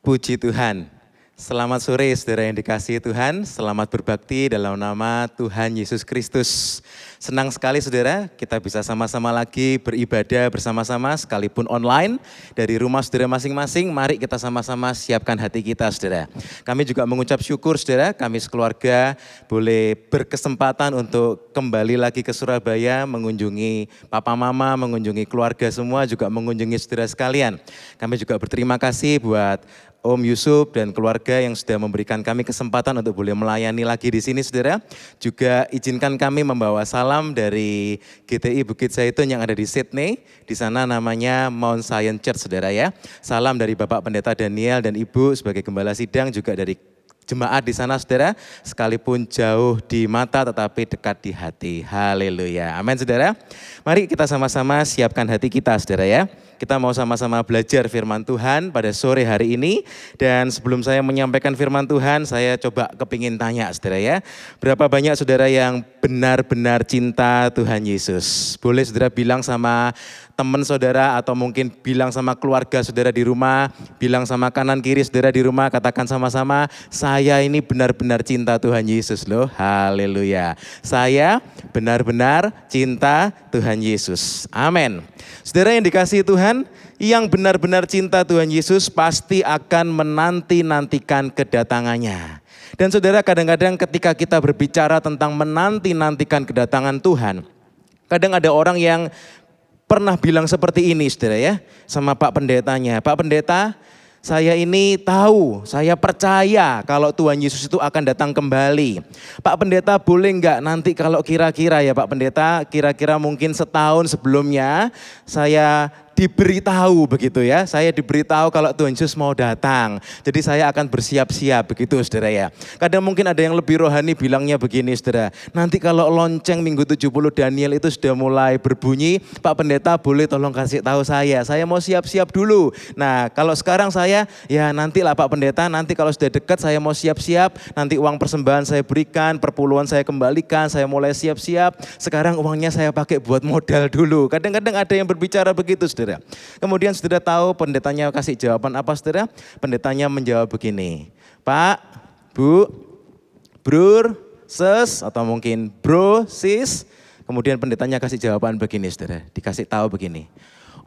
Puji Tuhan. Selamat sore saudara yang dikasihi Tuhan, selamat berbakti dalam nama Tuhan Yesus Kristus. Senang sekali saudara, kita bisa sama-sama lagi beribadah bersama-sama sekalipun online. Dari rumah saudara masing-masing, mari kita sama-sama siapkan hati kita saudara. Kami juga mengucap syukur saudara, kami sekeluarga boleh berkesempatan untuk kembali lagi ke Surabaya, mengunjungi papa mama, mengunjungi keluarga semua, juga mengunjungi saudara sekalian. Kami juga berterima kasih buat Om Yusuf dan keluarga yang sudah memberikan kami kesempatan untuk boleh melayani lagi di sini saudara. Juga izinkan kami membawa salam dari GTI Bukit Zaitun yang ada di Sydney. Di sana namanya Mount Zion Church saudara ya. Salam dari Bapak Pendeta Daniel dan Ibu sebagai gembala sidang, juga dari jemaat di sana saudara, sekalipun jauh di mata tetapi dekat di hati. Haleluya. Amin saudara. Mari kita sama-sama siapkan hati kita saudara ya. Kita mau sama-sama belajar firman Tuhan pada sore hari ini. Dan sebelum saya menyampaikan firman Tuhan, saya coba kepingin tanya saudara ya. Berapa banyak saudara yang benar-benar cinta Tuhan Yesus? Boleh saudara bilang sama teman saudara atau mungkin bilang sama keluarga saudara di rumah, bilang sama kanan kiri saudara di rumah, katakan sama-sama, saya ini benar-benar cinta Tuhan Yesus loh. Haleluya. Saya benar-benar cinta Tuhan Yesus. Amin. Saudara yang dikasihi Tuhan, yang benar-benar cinta Tuhan Yesus pasti akan menanti-nantikan kedatangannya. Dan saudara, kadang-kadang ketika kita berbicara tentang menanti-nantikan kedatangan Tuhan, kadang ada orang yang pernah bilang seperti ini saudara ya, sama Pak Pendetanya. Pak Pendeta, saya ini tahu, saya percaya kalau Tuhan Yesus itu akan datang kembali. Pak Pendeta boleh enggak nanti kalau kira-kira ya Pak Pendeta, kira-kira mungkin setahun sebelumnya saya diberitahu begitu ya. Saya diberitahu kalau Tuhan Yesus mau datang. Jadi saya akan bersiap-siap begitu saudara ya. Kadang mungkin ada yang lebih rohani bilangnya begini saudara. Nanti kalau lonceng minggu 70 Daniel itu sudah mulai berbunyi, Pak Pendeta boleh tolong kasih tahu saya mau siap-siap dulu. Nah kalau sekarang saya, ya nantilah Pak Pendeta, nanti kalau sudah dekat saya mau siap-siap. Nanti uang persembahan saya berikan, perpuluhan saya kembalikan, saya mulai siap-siap. Sekarang uangnya saya pakai buat modal dulu. Kadang-kadang ada yang berbicara begitu saudara. Kemudian saudara tahu pendetanya kasih jawaban apa saudara? Pendetanya menjawab begini, Pak, Bu, Brur, Sis, atau mungkin Bro, Sis. Kemudian pendetanya kasih jawaban begini saudara, dikasih tahu begini.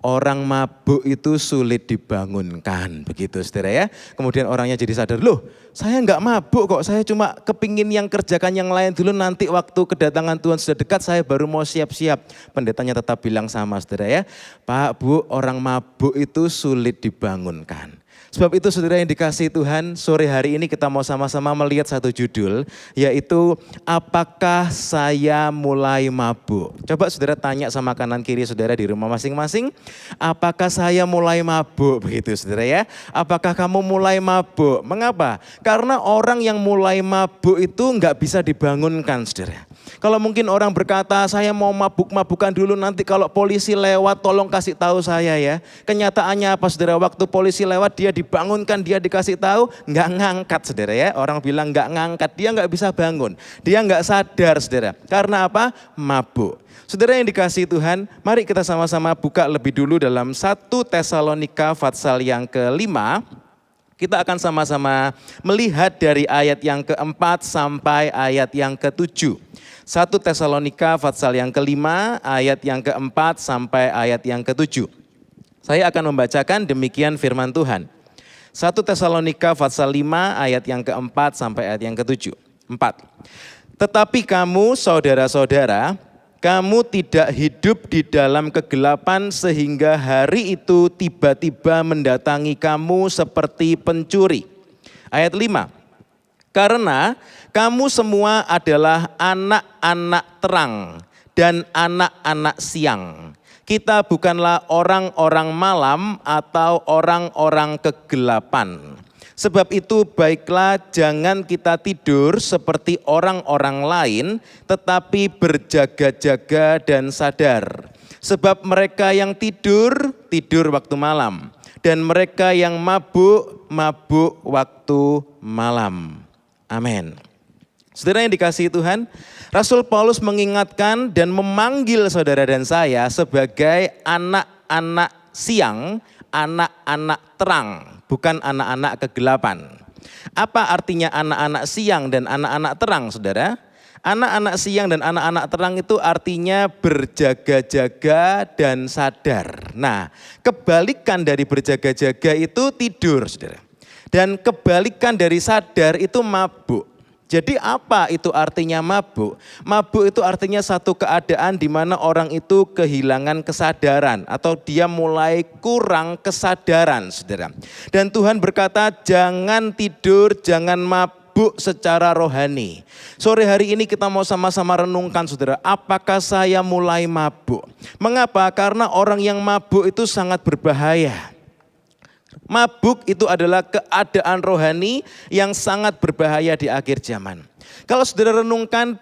Orang mabuk itu sulit dibangunkan, begitu saudara ya. Kemudian orangnya jadi sadar, loh saya enggak mabuk kok, saya cuma kepingin yang kerjakan yang lain dulu, nanti waktu kedatangan Tuhan sudah dekat saya baru mau siap-siap. Pendetanya tetap bilang sama saudara ya, Pak Bu, orang mabuk itu sulit dibangunkan. Sebab itu saudara yang dikasihi Tuhan, sore hari ini kita mau sama-sama melihat satu judul, yaitu apakah saya mulai mabuk? Coba saudara tanya sama kanan kiri saudara di rumah masing-masing, apakah saya mulai mabuk? Begitu saudara ya, apakah kamu mulai mabuk? Mengapa? Karena orang yang mulai mabuk itu enggak bisa dibangunkan saudara. Kalau mungkin orang berkata, saya mau mabuk-mabukan dulu, nanti kalau polisi lewat tolong kasih tahu saya ya. Kenyataannya apa saudara, waktu polisi lewat dia dibangunkan, dia dikasih tahu, nggak ngangkat saudara ya. Orang bilang nggak ngangkat, dia nggak bisa bangun. Dia nggak sadar saudara. Karena apa? Mabuk. Saudara yang dikasihi Tuhan, mari kita sama-sama buka lebih dulu dalam 1 Tesalonika pasal yang ke-5. Kita akan sama-sama melihat dari ayat yang ke-4 sampai ayat yang ke-7. 1 Tesalonika pasal yang ke-5, ayat yang ke-4 sampai ayat yang ke-7. Saya akan membacakan demikian firman Tuhan. 1 Tesalonika pasal 5 ayat yang ke-4 sampai ayat yang ke-7. 4. Tetapi kamu saudara-saudara, kamu tidak hidup di dalam kegelapan sehingga hari itu tiba-tiba mendatangi kamu seperti pencuri. Ayat 5. Karena kamu semua adalah anak-anak terang dan anak-anak siang. Kita bukanlah orang-orang malam atau orang-orang kegelapan. Sebab itu baiklah jangan kita tidur seperti orang-orang lain, tetapi berjaga-jaga dan sadar. Sebab mereka yang tidur, tidur waktu malam. Dan mereka yang mabuk, mabuk waktu malam. Amin. Saudara yang dikasihi Tuhan, Rasul Paulus mengingatkan dan memanggil saudara dan saya sebagai anak-anak siang anak-anak terang, bukan anak-anak kegelapan. Apa artinya anak-anak siang dan anak-anak terang, saudara? Anak-anak siang dan anak-anak terang itu artinya berjaga-jaga dan sadar. Nah, kebalikan dari berjaga-jaga itu tidur, saudara. Dan kebalikan dari sadar itu mabuk. Jadi apa itu artinya mabuk? Mabuk itu artinya satu keadaan di mana orang itu kehilangan kesadaran atau dia mulai kurang kesadaran, saudara. Dan Tuhan berkata jangan tidur, jangan mabuk secara rohani. Sore hari ini kita mau sama-sama renungkan, saudara, apakah saya mulai mabuk? Mengapa? Karena orang yang mabuk itu sangat berbahaya. Mabuk itu adalah keadaan rohani yang sangat berbahaya di akhir zaman. Kalau saudara renungkan,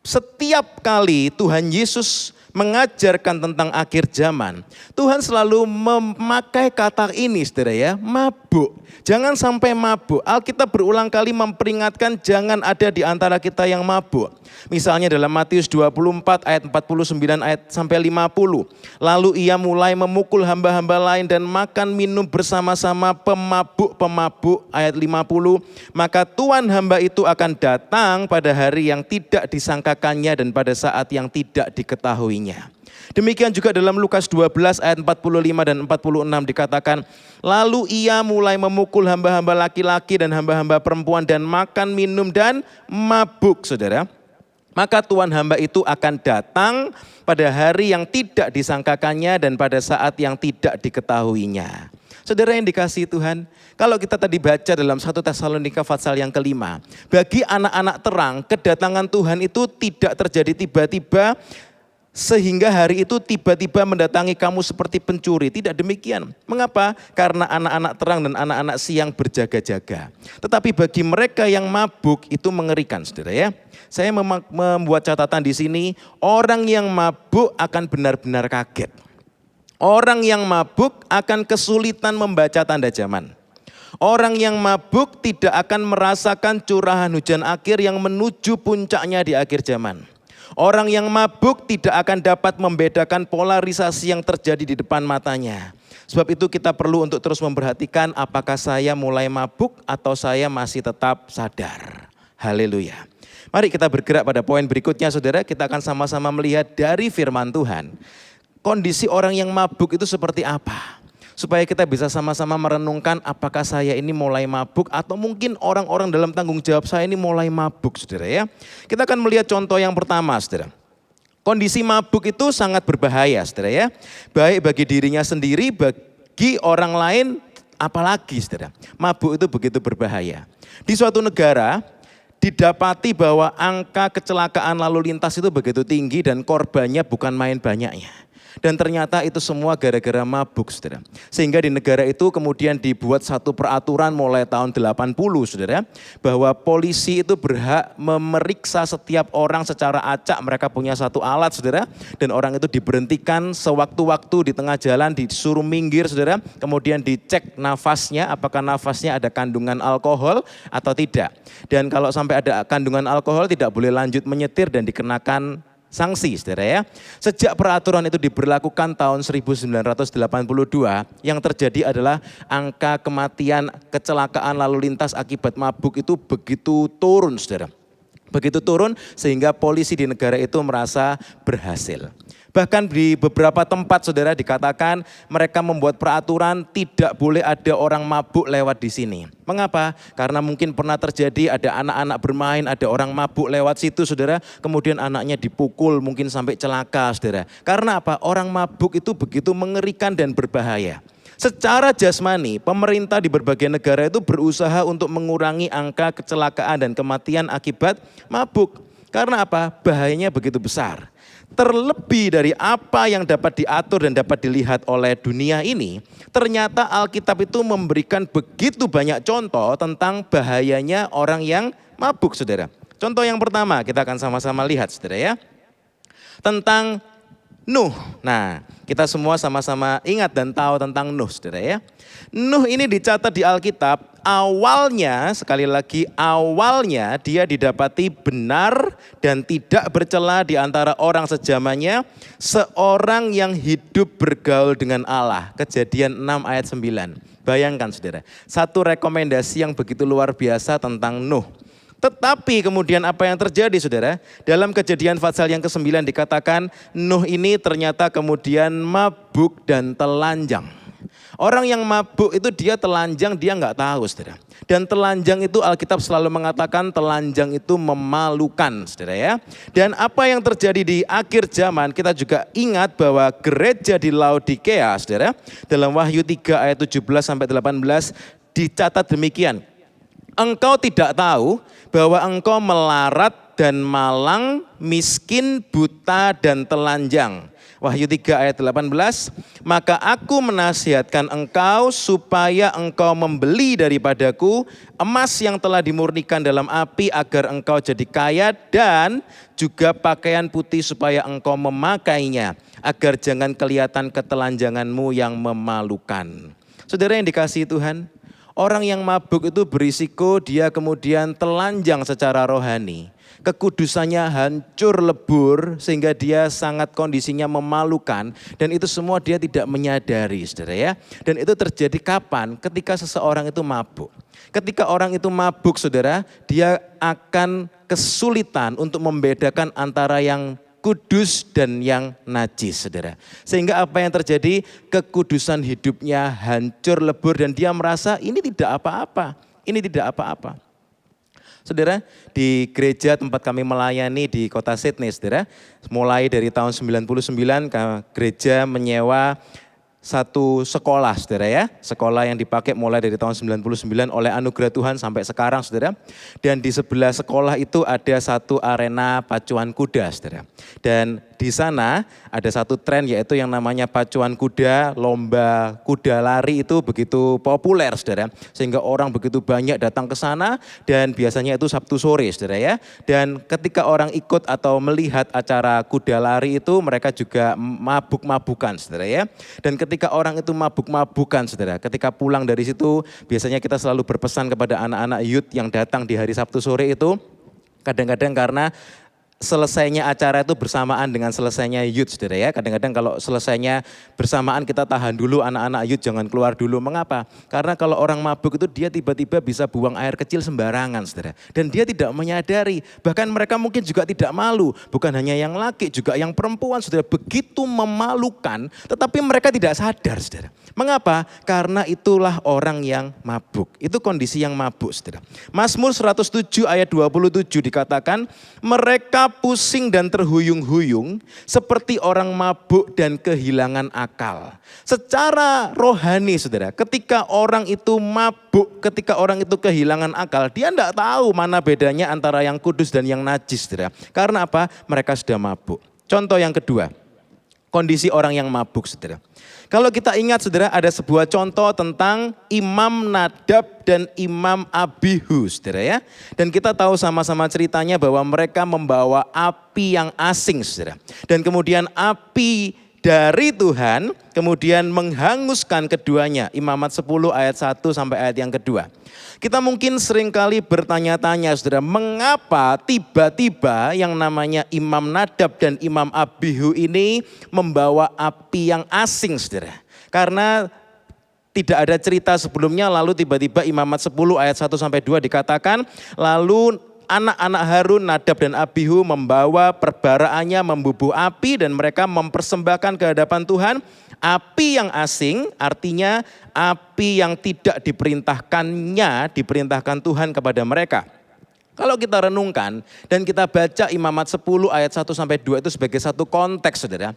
setiap kali Tuhan Yesus mengajarkan tentang akhir zaman, Tuhan selalu memakai kata ini, saudara ya, mabuk. Jangan sampai mabuk. Alkitab berulang kali memperingatkan jangan ada di antara kita yang mabuk. Misalnya dalam Matius 24 ayat 49 ayat sampai 50. Lalu ia mulai memukul hamba-hamba lain dan makan minum bersama-sama pemabuk-pemabuk ayat 50. Maka Tuhan hamba itu akan datang pada hari yang tidak disangkakannya dan pada saat yang tidak diketahuinya. Demikian juga dalam Lukas 12 ayat 45 dan 46 dikatakan, lalu ia mulai memukul hamba-hamba laki-laki dan hamba-hamba perempuan dan makan minum dan mabuk, saudara. Maka Tuhan hamba itu akan datang pada hari yang tidak disangkakannya dan pada saat yang tidak diketahuinya. Saudara yang dikasihi Tuhan, kalau kita tadi baca dalam 1 Tesalonika pasal yang kelima, bagi anak-anak terang kedatangan Tuhan itu tidak terjadi tiba-tiba, sehingga hari itu tiba-tiba mendatangi kamu seperti pencuri. Tidak demikian. Mengapa? Karena anak-anak terang dan anak-anak siang berjaga-jaga. Tetapi bagi mereka yang mabuk itu mengerikan, saudara ya. Saya membuat catatan di sini, orang yang mabuk akan benar-benar kaget. Orang yang mabuk akan kesulitan membaca tanda zaman. Orang yang mabuk tidak akan merasakan curahan hujan akhir yang menuju puncaknya di akhir zaman. Orang yang mabuk tidak akan dapat membedakan polarisasi yang terjadi di depan matanya. Sebab itu kita perlu untuk terus memperhatikan apakah saya mulai mabuk atau saya masih tetap sadar. Haleluya. Mari kita bergerak pada poin berikutnya, saudara. Kita akan sama-sama melihat dari firman Tuhan. Kondisi orang yang mabuk itu seperti apa? Supaya kita bisa sama-sama merenungkan apakah saya ini mulai mabuk atau mungkin orang-orang dalam tanggung jawab saya ini mulai mabuk, saudara ya. Kita akan melihat contoh yang pertama, saudara. Kondisi mabuk itu sangat berbahaya, saudara ya. Baik bagi dirinya sendiri, bagi orang lain, apalagi saudara. Mabuk itu begitu berbahaya. Di suatu negara didapati bahwa angka kecelakaan lalu lintas itu begitu tinggi dan korbannya bukan main banyaknya. Dan ternyata itu semua gara-gara mabuk, saudara. Sehingga di negara itu kemudian dibuat satu peraturan mulai tahun 80, saudara. Bahwa polisi itu berhak memeriksa setiap orang secara acak. Mereka punya satu alat, saudara. Dan orang itu diberhentikan sewaktu-waktu di tengah jalan, disuruh minggir, saudara. Kemudian dicek nafasnya, apakah nafasnya ada kandungan alkohol atau tidak. Dan kalau sampai ada kandungan alkohol tidak boleh lanjut menyetir dan dikenakan sanksi, saudara ya. Sejak peraturan itu diberlakukan tahun 1982, yang terjadi adalah angka kematian kecelakaan lalu lintas akibat mabuk itu begitu turun, saudara. Begitu turun sehingga polisi di negara itu merasa berhasil. Bahkan di beberapa tempat, saudara, dikatakan mereka membuat peraturan tidak boleh ada orang mabuk lewat di sini. Mengapa? Karena mungkin pernah terjadi ada anak-anak bermain, ada orang mabuk lewat situ, saudara. Kemudian anaknya dipukul, mungkin sampai celaka, saudara. Karena apa? Orang mabuk itu begitu mengerikan dan berbahaya. Secara jasmani, pemerintah di berbagai negara itu berusaha untuk mengurangi angka kecelakaan dan kematian akibat mabuk. Karena apa? Bahayanya begitu besar. Terlebih dari apa yang dapat diatur dan dapat dilihat oleh dunia ini, ternyata Alkitab itu memberikan begitu banyak contoh tentang bahayanya orang yang mabuk, saudara. Contoh yang pertama kita akan sama-sama lihat, saudara ya. Tentang Nuh. Nah, kita semua sama-sama ingat dan tahu tentang Nuh, saudara ya. Nuh ini dicatat di Alkitab awalnya, sekali lagi awalnya dia didapati benar dan tidak bercela di antara orang sejamannya, seorang yang hidup bergaul dengan Allah. Kejadian 6 ayat 9. Bayangkan saudara, satu rekomendasi yang begitu luar biasa tentang Nuh. Tetapi kemudian apa yang terjadi saudara? Dalam Kejadian pasal yang ke-9 dikatakan Nuh ini ternyata kemudian mabuk dan telanjang. Orang yang mabuk itu dia telanjang, dia nggak tahu saudara. Dan telanjang itu Alkitab selalu mengatakan telanjang itu memalukan saudara ya. Dan apa yang terjadi di akhir zaman kita juga ingat bahwa gereja di Laodikea saudara. Dalam Wahyu 3 ayat 17 sampai 18 dicatat demikian. Engkau tidak tahu bahwa engkau melarat dan malang, miskin, buta dan telanjang. Wahyu 3 ayat 18, maka aku menasihatkan engkau supaya engkau membeli daripadaku emas yang telah dimurnikan dalam api agar engkau jadi kaya dan juga pakaian putih supaya engkau memakainya agar jangan kelihatan ketelanjanganmu yang memalukan. Saudara yang dikasihi Tuhan, orang yang mabuk itu berisiko dia kemudian telanjang secara rohani. Kekudusannya hancur lebur sehingga dia sangat kondisinya memalukan. Dan itu semua dia tidak menyadari saudara ya. Dan itu terjadi kapan? Ketika seseorang itu mabuk. Ketika orang itu mabuk saudara, dia akan kesulitan untuk membedakan antara yang kudus dan yang najis saudara. Sehingga apa yang terjadi? Kekudusan hidupnya hancur lebur dan dia merasa ini tidak apa-apa. Ini tidak apa-apa. Saudara, di gereja tempat kami melayani di kota Sydney saudara. Mulai dari tahun 99 gereja menyewa satu sekolah saudara ya. Sekolah yang dipakai mulai dari tahun 99 oleh anugerah Tuhan sampai sekarang saudara. Dan di sebelah sekolah itu ada satu arena pacuan kuda saudara. Dan di sana ada satu tren yaitu yang namanya pacuan kuda, lomba kuda lari itu begitu populer saudara. Sehingga orang begitu banyak datang ke sana dan biasanya itu Sabtu sore saudara ya. Dan ketika orang ikut atau melihat acara kuda lari itu mereka juga mabuk-mabukan saudara ya. Dan ketika orang itu mabuk-mabukan saudara, ketika pulang dari situ biasanya kita selalu berpesan kepada anak-anak youth yang datang di hari Sabtu sore itu, kadang-kadang karena selesainya acara itu bersamaan dengan selesainya youth saudara ya. Kadang-kadang kalau selesainya bersamaan kita tahan dulu anak-anak youth jangan keluar dulu. Mengapa? Karena kalau orang mabuk itu dia tiba-tiba bisa buang air kecil sembarangan saudara. Dan dia tidak menyadari, bahkan mereka mungkin juga tidak malu. Bukan hanya yang laki juga yang perempuan saudara, begitu memalukan tetapi mereka tidak sadar saudara. Mengapa? Karena itulah orang yang mabuk. Itu kondisi yang mabuk saudara. Mazmur 107 ayat 27 dikatakan mereka pusing dan terhuyung-huyung seperti orang mabuk dan kehilangan akal. Secara rohani saudara, ketika orang itu mabuk, ketika orang itu kehilangan akal, dia tidak tahu mana bedanya antara yang kudus dan yang najis saudara. Karena apa? Mereka sudah mabuk. Contoh yang kedua, kondisi orang yang mabuk saudara. Kalau kita ingat saudara ada sebuah contoh tentang Imam Nadab dan Imam Abihu saudara ya. Dan kita tahu sama-sama ceritanya bahwa mereka membawa api yang asing saudara. Dan kemudian api dari Tuhan kemudian menghanguskan keduanya. Imamat 10 ayat 1 sampai ayat yang kedua. Kita mungkin seringkali bertanya-tanya saudara, mengapa tiba-tiba yang namanya Imam Nadab dan Imam Abihu ini membawa api yang asing saudara. Karena tidak ada cerita sebelumnya lalu tiba-tiba Imamat 10 ayat 1 sampai 2 dikatakan lalu anak-anak Harun, Nadab dan Abihu membawa perbaraannya membubuh api dan mereka mempersembahkan ke hadapan Tuhan. Api yang asing artinya api yang tidak diperintahkan Tuhan kepada mereka. Kalau kita renungkan dan kita baca Imamat 10 ayat 1 sampai 2 itu sebagai satu konteks saudara.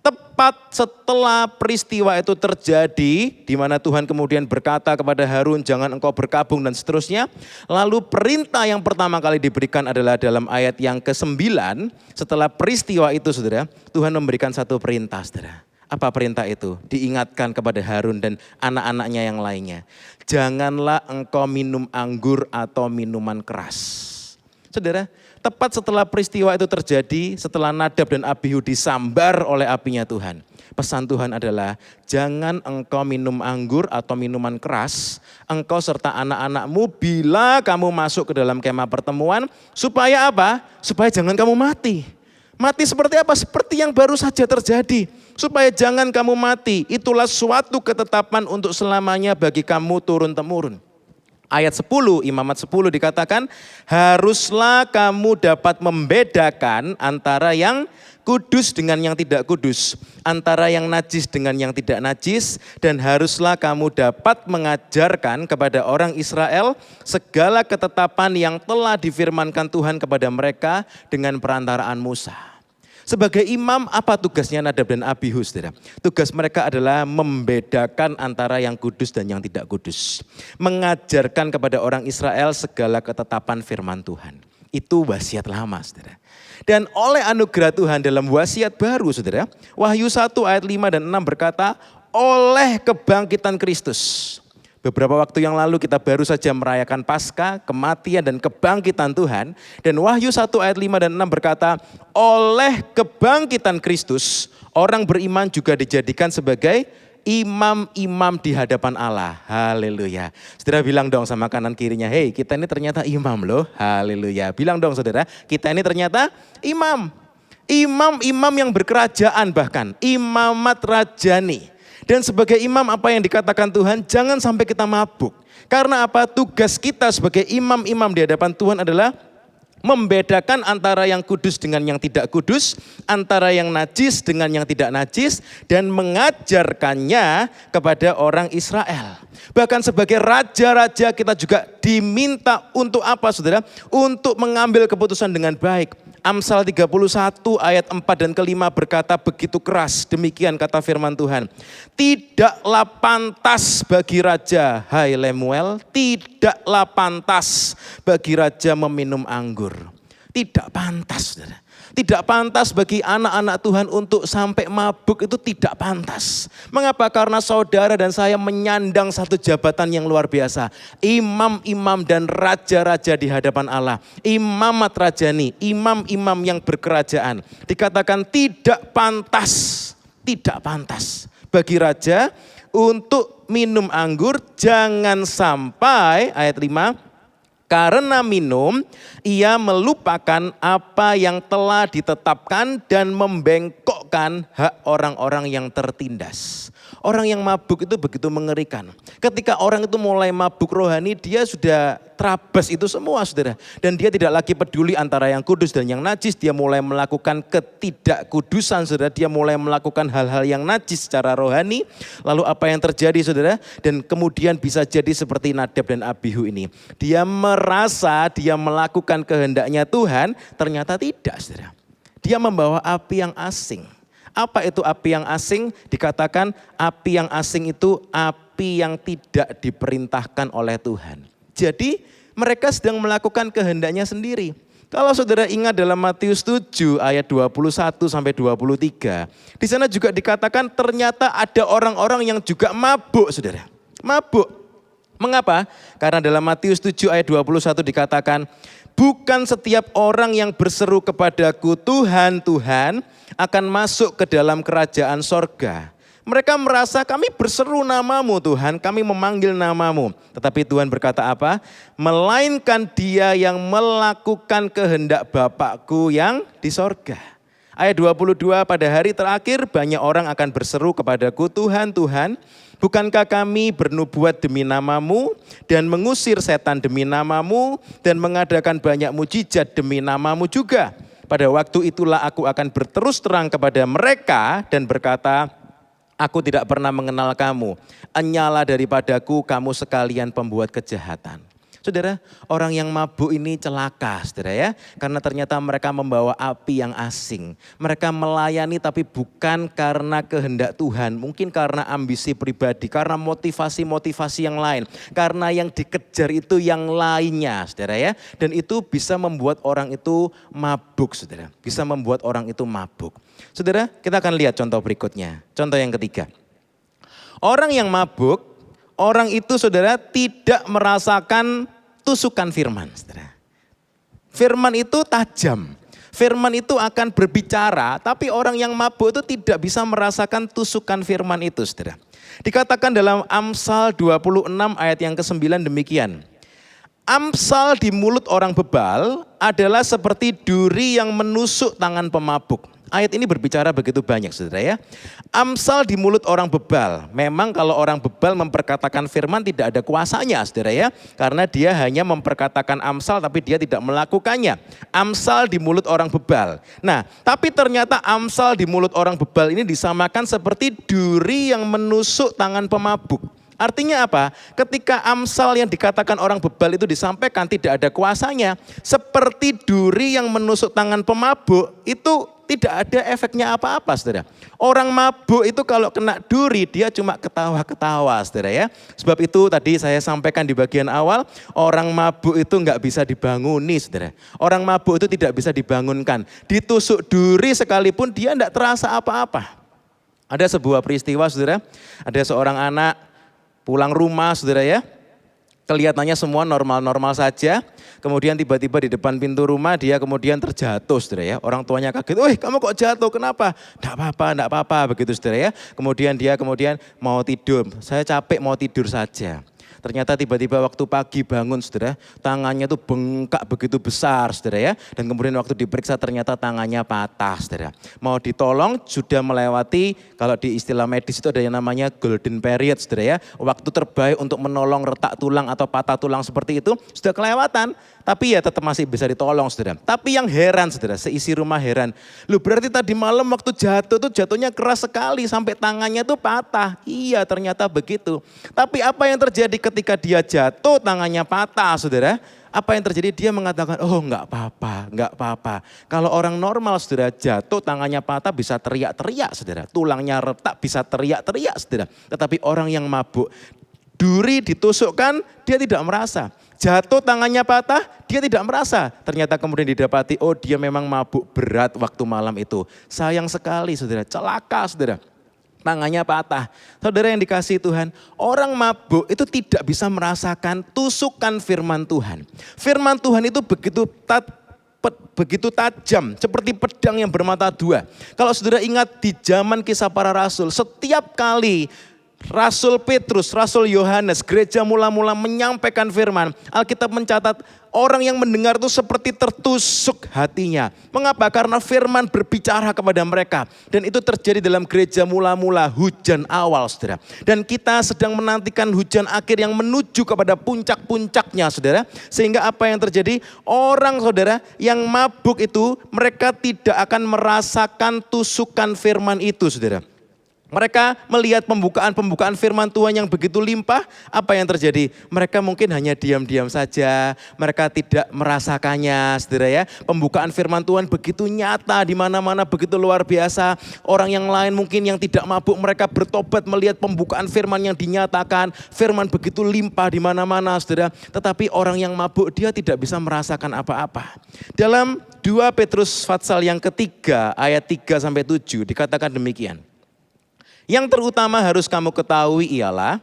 Tepat setelah peristiwa itu terjadi di mana Tuhan kemudian berkata kepada Harun jangan engkau berkabung dan seterusnya. Lalu perintah yang pertama kali diberikan adalah dalam ayat yang ke-9. Setelah peristiwa itu saudara, Tuhan memberikan satu perintah saudara. Apa perintah itu? Diingatkan kepada Harun dan anak-anaknya yang lainnya. Janganlah engkau minum anggur atau minuman keras. Saudara, tepat setelah peristiwa itu terjadi, setelah Nadab dan Abihu disambar oleh apinya Tuhan. Pesan Tuhan adalah jangan engkau minum anggur atau minuman keras, engkau serta anak-anakmu bila kamu masuk ke dalam kemah pertemuan. Supaya apa? Supaya jangan kamu mati. Mati seperti apa? Seperti yang baru saja terjadi. Supaya jangan kamu mati, itulah suatu ketetapan untuk selamanya bagi kamu turun-temurun. Ayat 10, Imamat 10 dikatakan, haruslah kamu dapat membedakan antara yang kudus dengan yang tidak kudus, antara yang najis dengan yang tidak najis, dan haruslah kamu dapat mengajarkan kepada orang Israel segala ketetapan yang telah difirmankan Tuhan kepada mereka dengan perantaraan Musa. Sebagai imam, apa tugasnya Nadab dan Abihu, saudara? Tugas mereka adalah membedakan antara yang kudus dan yang tidak kudus. Mengajarkan kepada orang Israel segala ketetapan firman Tuhan. Itu wasiat lama, saudara. Dan oleh anugerah Tuhan dalam wasiat baru, saudara, Wahyu 1 ayat 5 dan 6 berkata, oleh kebangkitan Kristus. Beberapa waktu yang lalu kita baru saja merayakan Paskah, kematian dan kebangkitan Tuhan. Dan Wahyu 1 ayat 5 dan 6 berkata, oleh kebangkitan Kristus, orang beriman juga dijadikan sebagai imam-imam di hadapan Allah. Haleluya. Saudara bilang dong sama kanan kirinya, hei kita ini ternyata imam loh. Haleluya. Bilang dong saudara, kita ini ternyata imam. Imam-imam yang berkerajaan bahkan, imamat rajani. Dan sebagai imam apa yang dikatakan Tuhan, jangan sampai kita mabuk. Karena apa? Tugas kita sebagai imam-imam di hadapan Tuhan adalah membedakan antara yang kudus dengan yang tidak kudus, antara yang najis dengan yang tidak najis, dan mengajarkannya kepada orang Israel. Bahkan sebagai raja-raja kita juga diminta untuk apa, saudara? Untuk mengambil keputusan dengan baik. Amsal 31 ayat 4 dan ke-5 berkata begitu keras, demikian kata firman Tuhan. Tidaklah pantas bagi raja, hai Lemuel, tidaklah pantas bagi raja meminum anggur. Tidak pantas, saudara. Tidak pantas bagi anak-anak Tuhan untuk sampai mabuk, itu tidak pantas. Mengapa? Karena saudara dan saya menyandang satu jabatan yang luar biasa. Imam-imam dan raja-raja di hadapan Allah. Imamat rajani, imam-imam yang berkerajaan. Dikatakan tidak pantas bagi raja untuk minum anggur. Jangan sampai, ayat 5, karena minum, ia melupakan apa yang telah ditetapkan dan membengkokkan hak orang-orang yang tertindas. Orang yang mabuk itu begitu mengerikan. Ketika orang itu mulai mabuk rohani, dia sudah terabas itu semua, saudara. Dan dia tidak lagi peduli antara yang kudus dan yang najis. Dia mulai melakukan ketidakkudusan, saudara. Dia mulai melakukan hal-hal yang najis secara rohani. Lalu apa yang terjadi, saudara? Dan kemudian bisa jadi seperti Nadab dan Abihu ini. Dia merasa dia melakukan kehendaknya Tuhan, ternyata tidak, saudara. Dia membawa api yang asing. Apa itu api yang asing? Dikatakan api yang asing itu api yang tidak diperintahkan oleh Tuhan. Jadi mereka sedang melakukan kehendaknya sendiri. Kalau saudara ingat dalam Matius 7 ayat 21 sampai 23. Di sana juga dikatakan ternyata ada orang-orang yang juga mabuk, saudara. Mabuk. Mengapa? Karena dalam Matius 7 ayat 21 dikatakan, bukan setiap orang yang berseru kepadaku Tuhan, Tuhan akan masuk ke dalam kerajaan sorga. Mereka merasa kami berseru namamu Tuhan, kami memanggil namamu. Tetapi Tuhan berkata apa? Melainkan dia yang melakukan kehendak Bapakku yang di sorga. Ayat 22, pada hari terakhir banyak orang akan berseru kepadaku Tuhan, Tuhan, bukankah kami bernubuat demi namamu dan mengusir setan demi namamu dan mengadakan banyak mujizat demi namamu juga? Pada waktu itulah aku akan berterus terang kepada mereka dan berkata, aku tidak pernah mengenal kamu. Enyala daripadaku kamu sekalian pembuat kejahatan. Saudara, orang yang mabuk ini celaka, saudara ya. Karena ternyata mereka membawa api yang asing. Mereka melayani tapi bukan karena kehendak Tuhan. Mungkin karena ambisi pribadi, karena motivasi-motivasi yang lain. Karena yang dikejar itu yang lainnya, saudara ya. Dan itu bisa membuat orang itu mabuk, saudara. Bisa membuat orang itu mabuk. Saudara, kita akan lihat contoh berikutnya. Contoh yang ketiga. Orang yang mabuk, orang itu saudara tidak merasakan tusukan firman. Saudara. Firman itu tajam. Firman itu akan berbicara, tapi orang yang mabuk itu tidak bisa merasakan tusukan firman itu, saudara. Dikatakan dalam Amsal 26 ayat yang ke-9 demikian. Amsal di mulut orang bebal adalah seperti duri yang menusuk tangan pemabuk. Ayat ini berbicara begitu banyak, saudara ya. Amsal di mulut orang bebal. Memang kalau orang bebal memperkatakan firman tidak ada kuasanya, saudara ya. Karena dia hanya memperkatakan amsal tapi dia tidak melakukannya. Amsal di mulut orang bebal. Nah, tapi ternyata amsal di mulut orang bebal ini disamakan seperti duri yang menusuk tangan pemabuk. Artinya apa? Ketika amsal yang dikatakan orang bebal itu disampaikan tidak ada kuasanya. Seperti duri yang menusuk tangan pemabuk itu tidak ada efeknya apa-apa, saudara. Orang mabuk itu kalau kena duri dia cuma ketawa-ketawa, saudara ya. Sebab itu tadi saya sampaikan di bagian awal, orang mabuk itu nggak bisa dibanguni, saudara. Orang mabuk itu tidak bisa dibangunkan. Ditusuk duri sekalipun dia nggak terasa apa-apa. Ada sebuah peristiwa, saudara. Ada seorang anak pulang rumah, saudara ya. Kelihatannya semua normal-normal saja. Kemudian tiba-tiba di depan pintu rumah dia kemudian terjatuh, saudara ya. Orang tuanya kaget, "Wih, kamu kok jatuh? Kenapa?" "Enggak apa-apa, enggak apa-apa," begitu, saudara ya. Kemudian dia mau tidur. "Saya capek, mau tidur saja." Ternyata tiba-tiba waktu pagi bangun, saudara, tangannya tuh bengkak begitu besar, saudara ya. Dan kemudian waktu diperiksa ternyata tangannya patah, saudara. Mau ditolong sudah melewati, kalau di istilah medis itu ada yang namanya golden period, saudara ya. Waktu terbaik untuk menolong retak tulang atau patah tulang seperti itu sudah kelewatan. Tapi ya tetap masih bisa ditolong, saudara. Tapi yang heran, saudara, seisi rumah heran. Loh, berarti tadi malam waktu jatuh tuh jatuhnya keras sekali sampai tangannya tuh patah. Iya, ternyata begitu. Tapi apa yang terjadi ketika dia jatuh tangannya patah, saudara? Apa yang terjadi? Dia mengatakan, "Oh, enggak apa-apa, enggak apa-apa." Kalau orang normal, saudara, jatuh tangannya patah bisa teriak-teriak, saudara. Tulangnya retak bisa teriak-teriak, saudara. Tetapi orang yang mabuk, duri ditusukkan, dia tidak merasa. Jatuh tangannya patah, dia tidak merasa. Ternyata kemudian didapati, oh dia memang mabuk berat waktu malam itu. Sayang sekali, saudara, celaka, saudara. Tangannya patah. Saudara yang dikasihi Tuhan, orang mabuk itu tidak bisa merasakan tusukan firman Tuhan. Firman Tuhan itu begitu tajam, seperti pedang yang bermata dua. Kalau saudara ingat di zaman Kisah Para Rasul, setiap kali Rasul Petrus, Rasul Yohanes, gereja mula-mula menyampaikan firman, Alkitab mencatat orang yang mendengar itu seperti tertusuk hatinya. Mengapa? Karena firman berbicara kepada mereka. Dan itu terjadi dalam gereja mula-mula, hujan awal, saudara. Dan kita sedang menantikan hujan akhir yang menuju kepada puncak-puncaknya, saudara. Sehingga apa yang terjadi? Orang, saudara, yang mabuk itu mereka tidak akan merasakan tusukan firman itu, saudara. Mereka melihat pembukaan firman Tuhan yang begitu limpah, apa yang terjadi? Mereka mungkin hanya diam-diam saja, mereka tidak merasakannya, saudara ya. Pembukaan firman Tuhan begitu nyata di mana-mana, begitu luar biasa. Orang yang lain mungkin yang tidak mabuk, mereka bertobat melihat pembukaan firman yang dinyatakan, firman begitu limpah di mana-mana, saudara. Tetapi orang yang mabuk, dia tidak bisa merasakan apa-apa. Dalam 2 Petrus Fatsal yang ketiga, ayat 3-7 dikatakan demikian. Yang terutama harus kamu ketahui ialah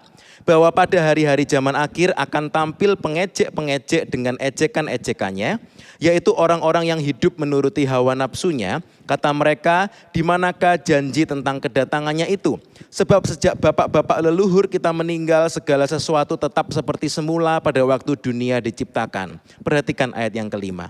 bahwa pada hari-hari zaman akhir akan tampil pengejek-pengejek dengan ejekan-ejekannya, yaitu orang-orang yang hidup menuruti hawa nafsunya. Kata mereka, di manakah janji tentang kedatangannya itu? Sebab sejak bapak-bapak leluhur kita meninggal, segala sesuatu tetap seperti semula pada waktu dunia diciptakan. Perhatikan ayat yang kelima.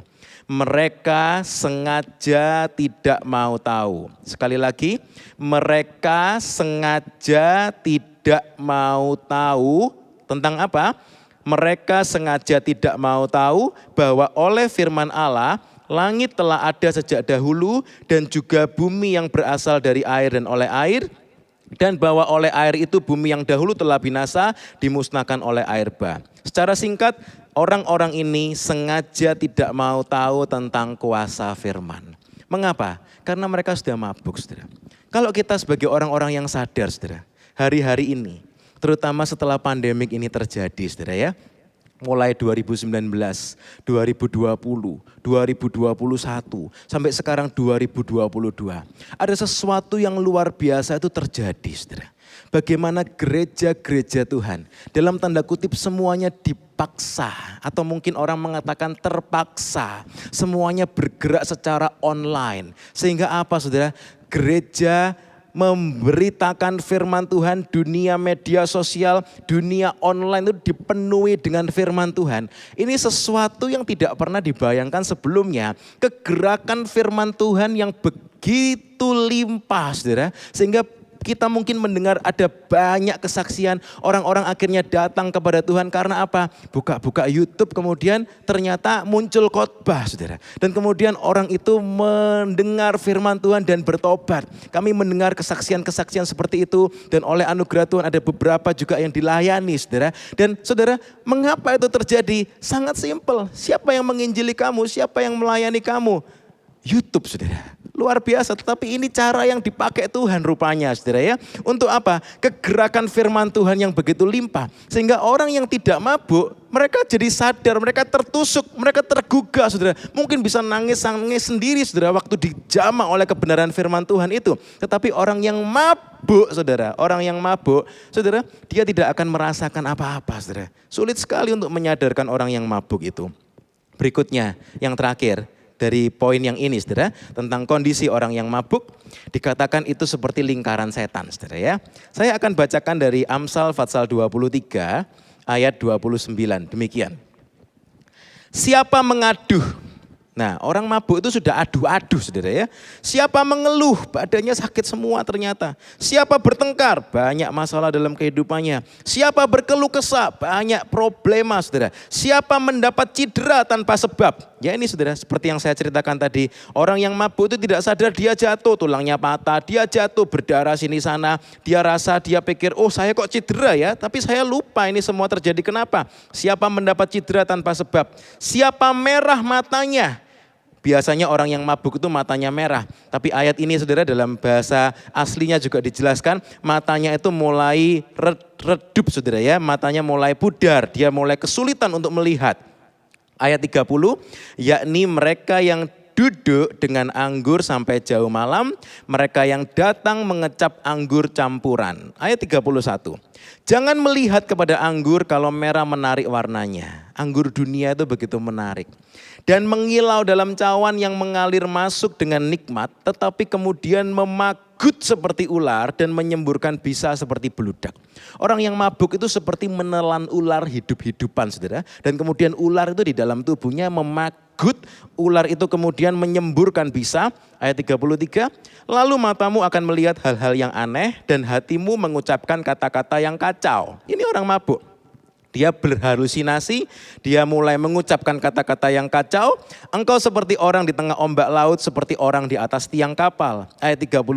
Mereka sengaja tidak mau tahu. Sekali lagi, mereka sengaja tidak mau tahu tentang apa? Mereka sengaja tidak mau tahu bahwa oleh firman Allah, langit telah ada sejak dahulu dan juga bumi yang berasal dari air dan oleh air. Dan bahwa oleh air itu bumi yang dahulu telah binasa dimusnahkan oleh air bah. Secara singkat, orang-orang ini sengaja tidak mau tahu tentang kuasa firman. Mengapa? Karena mereka sudah mabuk, saudara. Kalau kita sebagai orang-orang yang sadar, saudara, hari-hari ini, terutama setelah pandemik ini terjadi, saudara ya, Mulai 2019, 2020, 2021, sampai sekarang 2022. Ada sesuatu yang luar biasa itu terjadi, saudara. Bagaimana gereja-gereja Tuhan, dalam tanda kutip semuanya dipaksa, atau mungkin orang mengatakan terpaksa. Semuanya bergerak secara online. Sehingga apa, saudara? Gereja memberitakan firman Tuhan, dunia media sosial, dunia online itu dipenuhi dengan firman Tuhan. Ini sesuatu yang tidak pernah dibayangkan sebelumnya. Kegerakan firman Tuhan yang begitu limpah, saudara. Sehingga kita mungkin mendengar ada banyak kesaksian, orang-orang akhirnya datang kepada Tuhan karena apa? Buka-buka YouTube kemudian ternyata muncul khotbah, saudara. Dan kemudian orang itu mendengar firman Tuhan dan bertobat. Kami mendengar kesaksian-kesaksian seperti itu dan oleh anugerah Tuhan ada beberapa juga yang dilayani, saudara. Dan saudara, mengapa itu terjadi? Sangat simpel. Siapa yang menginjili kamu? Siapa yang melayani kamu? YouTube, saudara. Luar biasa, tetapi ini cara yang dipakai Tuhan rupanya, saudara ya. Untuk apa? Kegerakan firman Tuhan yang begitu limpah. Sehingga orang yang tidak mabuk, mereka jadi sadar, mereka tertusuk, mereka tergugah, saudara. Mungkin bisa nangis-nangis sendiri, saudara, waktu dijamah oleh kebenaran firman Tuhan itu. Tetapi orang yang mabuk, saudara, orang yang mabuk, saudara, dia tidak akan merasakan apa-apa, saudara. Sulit sekali untuk menyadarkan orang yang mabuk itu. Berikutnya, yang terakhir, dari poin yang ini, saudara, tentang kondisi orang yang mabuk, dikatakan itu seperti lingkaran setan, saudara ya. Saya akan bacakan dari Amsal Pasal 23 ayat 29, demikian. Siapa mengaduh? Nah, orang mabuk itu sudah adu-adu, saudara ya. Siapa mengeluh, badannya sakit semua ternyata. Siapa bertengkar, banyak masalah dalam kehidupannya. Siapa berkeluh kesah, banyak problema, saudara. Siapa mendapat cedera tanpa sebab. Ya ini, saudara, seperti yang saya ceritakan tadi. Orang yang mabuk itu tidak sadar dia jatuh, tulangnya patah, dia jatuh berdarah sini sana. Dia rasa, dia pikir, oh saya kok cedera ya. Tapi saya lupa ini semua terjadi kenapa. Siapa mendapat cedera tanpa sebab. Siapa merah matanya. Biasanya orang yang mabuk itu matanya merah. Tapi ayat ini, saudara, dalam bahasa aslinya juga dijelaskan. Matanya itu mulai redup, saudara ya. Matanya mulai pudar, dia mulai kesulitan untuk melihat. Ayat 30, yakni mereka yang duduk dengan anggur sampai jauh malam, mereka yang datang mengecap anggur campuran. Ayat 31, jangan melihat kepada anggur kalau merah menarik warnanya. Anggur dunia itu begitu menarik. Dan mengilau dalam cawan yang mengalir masuk dengan nikmat, tetapi kemudian memagut seperti ular dan menyemburkan bisa seperti beludak. Orang yang mabuk itu seperti menelan ular hidup-hidupan, saudara. Dan kemudian ular itu di dalam tubuhnya memagut, ular itu kemudian menyemburkan bisa. Ayat 33, lalu matamu akan melihat hal-hal yang aneh dan hatimu mengucapkan kata-kata yang kacau. Ini orang mabuk. Dia berhalusinasi, dia mulai mengucapkan kata-kata yang kacau. Engkau seperti orang di tengah ombak laut, seperti orang di atas tiang kapal. Ayat 35,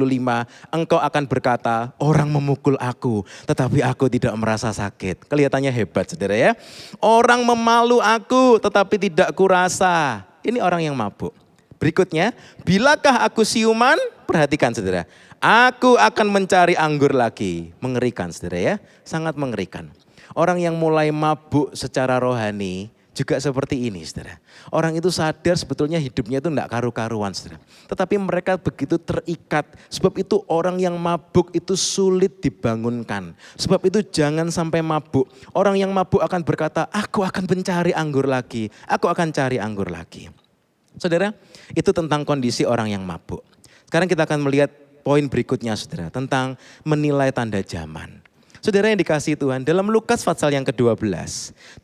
engkau akan berkata, orang memukul aku, tetapi aku tidak merasa sakit. Kelihatannya hebat, saudara ya. Orang memalu aku, tetapi tidak kurasa. Ini orang yang mabuk. Berikutnya, bilakah aku siuman? Perhatikan, saudara. Aku akan mencari anggur lagi. Mengerikan, saudara ya. Sangat mengerikan. Orang yang mulai mabuk secara rohani juga seperti ini, saudara. Orang itu sadar sebetulnya hidupnya itu enggak karu-karuan, saudara. Tetapi mereka begitu terikat. Sebab itu orang yang mabuk itu sulit dibangunkan. Sebab itu jangan sampai mabuk. Orang yang mabuk akan berkata, aku akan mencari anggur lagi. Aku akan cari anggur lagi. Saudara, itu tentang kondisi orang yang mabuk. Sekarang kita akan melihat poin berikutnya, saudara. Tentang menilai tanda zaman. Saudara yang dikasihi Tuhan, dalam Lukas pasal yang ke-12,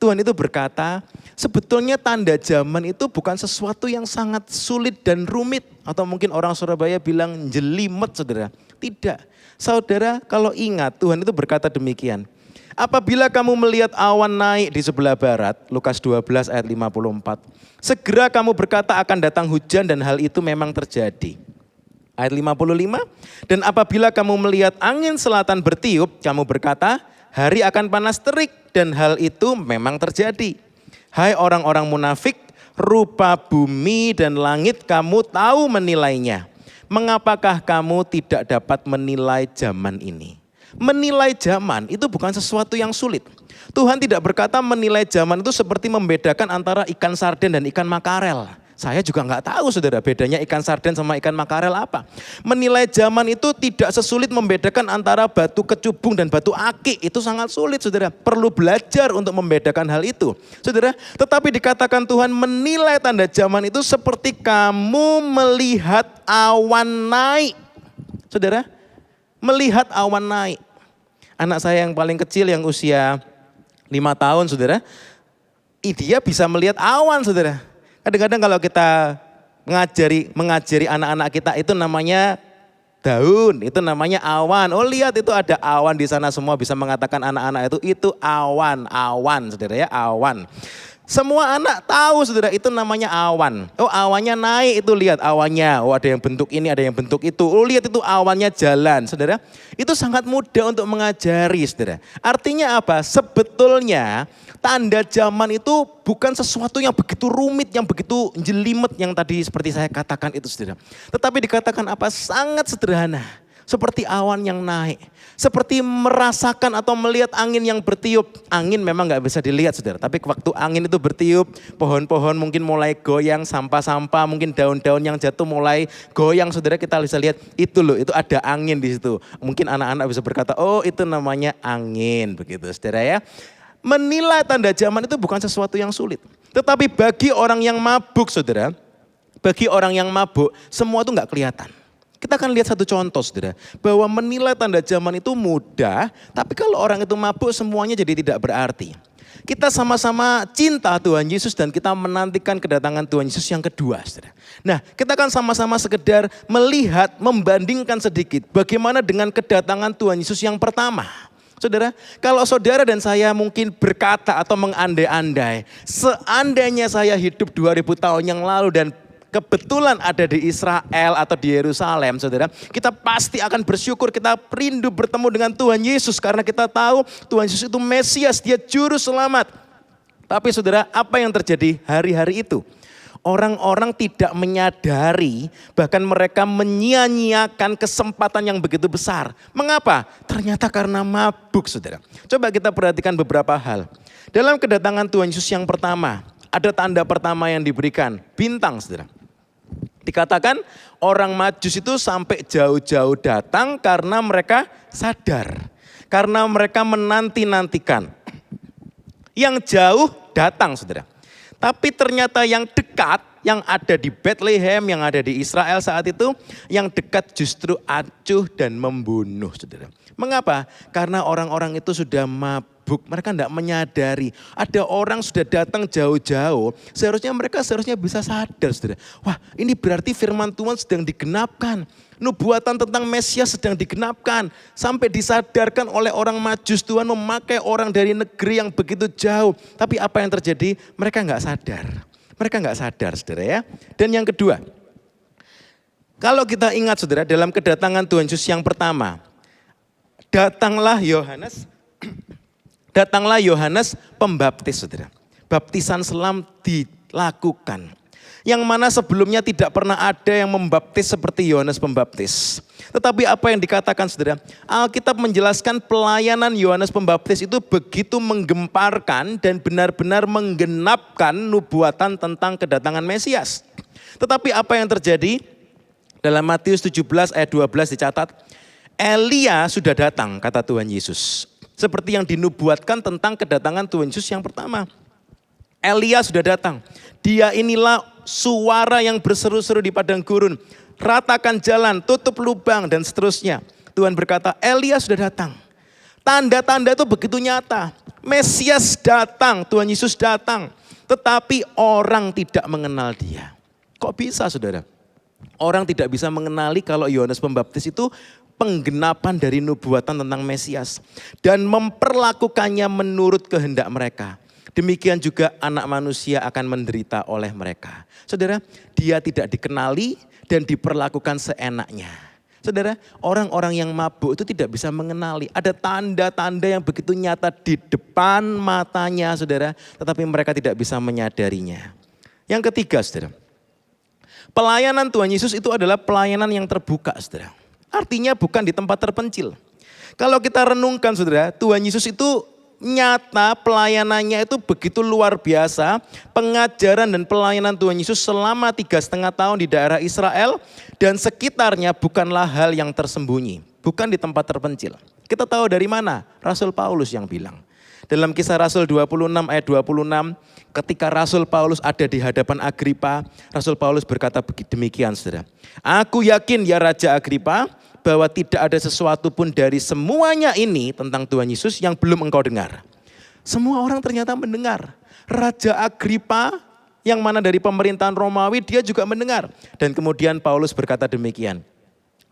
Tuhan itu berkata, sebetulnya tanda zaman itu bukan sesuatu yang sangat sulit dan rumit. Atau mungkin orang Surabaya bilang jelimet, saudara. Tidak. Saudara, kalau ingat, Tuhan itu berkata demikian. Apabila kamu melihat awan naik di sebelah barat, Lukas 12 ayat 54. Segera kamu berkata akan datang hujan dan hal itu memang terjadi. Ayat 55, dan apabila kamu melihat angin selatan bertiup, kamu berkata, hari akan panas terik, dan hal itu memang terjadi. Hai orang-orang munafik, rupa bumi dan langit kamu tahu menilainya. Mengapakah kamu tidak dapat menilai zaman ini? Menilai zaman itu bukan sesuatu yang sulit. Tuhan tidak berkata menilai zaman itu seperti membedakan antara ikan sarden dan ikan makarel. Saya juga nggak tahu saudara bedanya ikan sarden sama ikan makarel apa. Menilai zaman itu tidak sesulit membedakan antara batu kecubung dan batu akik. Itu sangat sulit saudara. Perlu belajar untuk membedakan hal itu. Saudara, tetapi dikatakan Tuhan menilai tanda zaman itu seperti kamu melihat awan naik. Saudara, melihat awan naik. Anak saya yang paling kecil yang usia 5 tahun saudara, dia bisa melihat awan saudara. Kadang-kadang kalau kita mengajari anak-anak kita itu namanya daun, itu namanya awan. Oh lihat itu ada awan di sana, semua bisa mengatakan anak-anak itu awan, saudara ya, awan. Semua anak tahu saudara itu namanya awan. Oh awannya naik itu lihat awannya. Oh ada yang bentuk ini, ada yang bentuk itu. Oh lihat itu awannya jalan saudara. Itu sangat mudah untuk mengajari saudara. Artinya apa? Sebetulnya tanda zaman itu bukan sesuatu yang begitu rumit, yang begitu jelimet yang tadi seperti saya katakan itu saudara. Tetapi dikatakan apa? Sangat sederhana. Seperti awan yang naik. Seperti merasakan atau melihat angin yang bertiup. Angin memang gak bisa dilihat saudara. Tapi waktu angin itu bertiup, pohon-pohon mungkin mulai goyang, sampah-sampah, mungkin daun-daun yang jatuh mulai goyang saudara. Kita bisa lihat itu loh, itu ada angin di situ. Mungkin anak-anak bisa berkata, oh itu namanya angin. Begitu saudara ya. Menilai tanda zaman itu bukan sesuatu yang sulit. Tetapi bagi orang yang mabuk saudara, bagi orang yang mabuk semua itu gak kelihatan. Kita akan lihat satu contoh saudara, bahwa menilai tanda zaman itu mudah, tapi kalau orang itu mabuk semuanya jadi tidak berarti. Kita sama-sama cinta Tuhan Yesus dan kita menantikan kedatangan Tuhan Yesus yang kedua saudara. Nah kita akan sama-sama sekedar melihat, membandingkan sedikit bagaimana dengan kedatangan Tuhan Yesus yang pertama. Saudara, kalau saudara dan saya mungkin berkata atau mengandai-andai, seandainya saya hidup 2000 tahun yang lalu dan kebetulan ada di Israel atau di Yerusalem saudara, kita pasti akan bersyukur, kita rindu bertemu dengan Tuhan Yesus karena kita tahu Tuhan Yesus itu Mesias, dia juru selamat. Tapi saudara, apa yang terjadi hari-hari itu? Orang-orang tidak menyadari, bahkan mereka menyia-nyiakan kesempatan yang begitu besar. Mengapa? Ternyata karena mabuk saudara. Coba kita perhatikan beberapa hal. Dalam kedatangan Tuhan Yesus yang pertama, ada tanda pertama yang diberikan, bintang saudara. Dikatakan orang Majus itu sampai jauh-jauh datang karena mereka sadar. Karena mereka menanti-nantikan. Yang jauh datang saudara. Tapi ternyata yang dekat, yang ada di Bethlehem, yang ada di Israel saat itu, yang dekat justru acuh dan membunuh saudara. Mengapa? Karena orang-orang itu sudah mabuk, mereka tidak menyadari. Ada orang sudah datang jauh-jauh, mereka seharusnya bisa sadar saudara. Wah ini berarti firman Tuhan sedang digenapkan. Nubuatan tentang Mesias sedang digenapkan. Sampai disadarkan oleh orang Majus, Tuhan memakai orang dari negeri yang begitu jauh. Tapi apa yang terjadi? Mereka nggak sadar. Mereka nggak sadar saudara ya. Dan yang kedua, kalau kita ingat saudara dalam kedatangan Tuhan Yesus yang pertama, datanglah Yohanes Pembaptis saudara. Baptisan selam dilakukan. Yang mana sebelumnya tidak pernah ada yang membaptis seperti Yohanes Pembaptis. Tetapi apa yang dikatakan saudara? Alkitab menjelaskan pelayanan Yohanes Pembaptis itu begitu menggemparkan dan benar-benar menggenapkan nubuatan tentang kedatangan Mesias. Tetapi apa yang terjadi? Dalam Matius 17 ayat 12 dicatat, Elia sudah datang kata Tuhan Yesus. Seperti yang dinubuatkan tentang kedatangan Tuhan Yesus yang pertama. Elia sudah datang. Dia inilah suara yang berseru-seru di padang gurun. Ratakan jalan, tutup lubang dan seterusnya. Tuhan berkata, Elia sudah datang. Tanda-tanda itu begitu nyata. Mesias datang, Tuhan Yesus datang. Tetapi orang tidak mengenal dia. Kok bisa saudara? Orang tidak bisa mengenali kalau Yohanes Pembaptis itu penggenapan dari nubuatan tentang Mesias. Dan memperlakukannya menurut kehendak mereka. Demikian juga anak manusia akan menderita oleh mereka. Saudara, dia tidak dikenali dan diperlakukan seenaknya. Saudara, orang-orang yang mabuk itu tidak bisa mengenali. Ada tanda-tanda yang begitu nyata di depan matanya saudara. Tetapi mereka tidak bisa menyadarinya. Yang ketiga saudara, pelayanan Tuhan Yesus itu adalah pelayanan yang terbuka saudara. Artinya bukan di tempat terpencil. Kalau kita renungkan saudara, Tuhan Yesus itu nyata pelayanannya itu begitu luar biasa. Pengajaran dan pelayanan Tuhan Yesus selama 3,5 tahun di daerah Israel dan sekitarnya bukanlah hal yang tersembunyi. Bukan di tempat terpencil. Kita tahu dari mana? Rasul Paulus yang bilang. Dalam Kisah Rasul 26 ayat 26, ketika Rasul Paulus ada di hadapan Agripa, Rasul Paulus berkata demikian saudara. Aku yakin ya Raja Agripa, bahwa tidak ada sesuatu pun dari semuanya ini tentang Tuhan Yesus yang belum engkau dengar. Semua orang ternyata mendengar. Raja Agripa yang mana dari pemerintahan Romawi dia juga mendengar. Dan kemudian Paulus berkata demikian.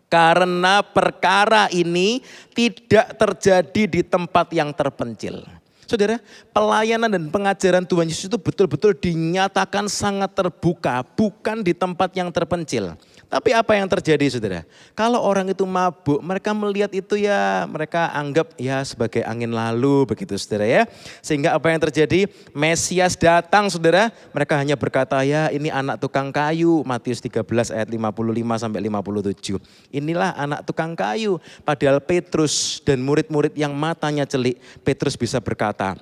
Karena perkara ini tidak terjadi di tempat yang terpencil. Saudara, pelayanan dan pengajaran Tuhan Yesus itu betul-betul dinyatakan sangat terbuka, bukan di tempat yang terpencil. Tapi apa yang terjadi saudara? Kalau orang itu mabuk, mereka melihat itu ya mereka anggap ya sebagai angin lalu begitu saudara ya. Sehingga apa yang terjadi? Mesias datang saudara, mereka hanya berkata ya ini anak tukang kayu. Matius 13 ayat 55 sampai 57. Inilah anak tukang kayu. Padahal Petrus dan murid-murid yang matanya celik, Petrus bisa berkata,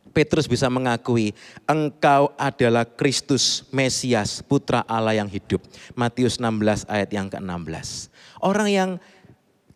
Petrus bisa mengakui engkau adalah Kristus, Mesias, Putra Allah yang hidup. Matius 16 ayat yang ke-16. Orang yang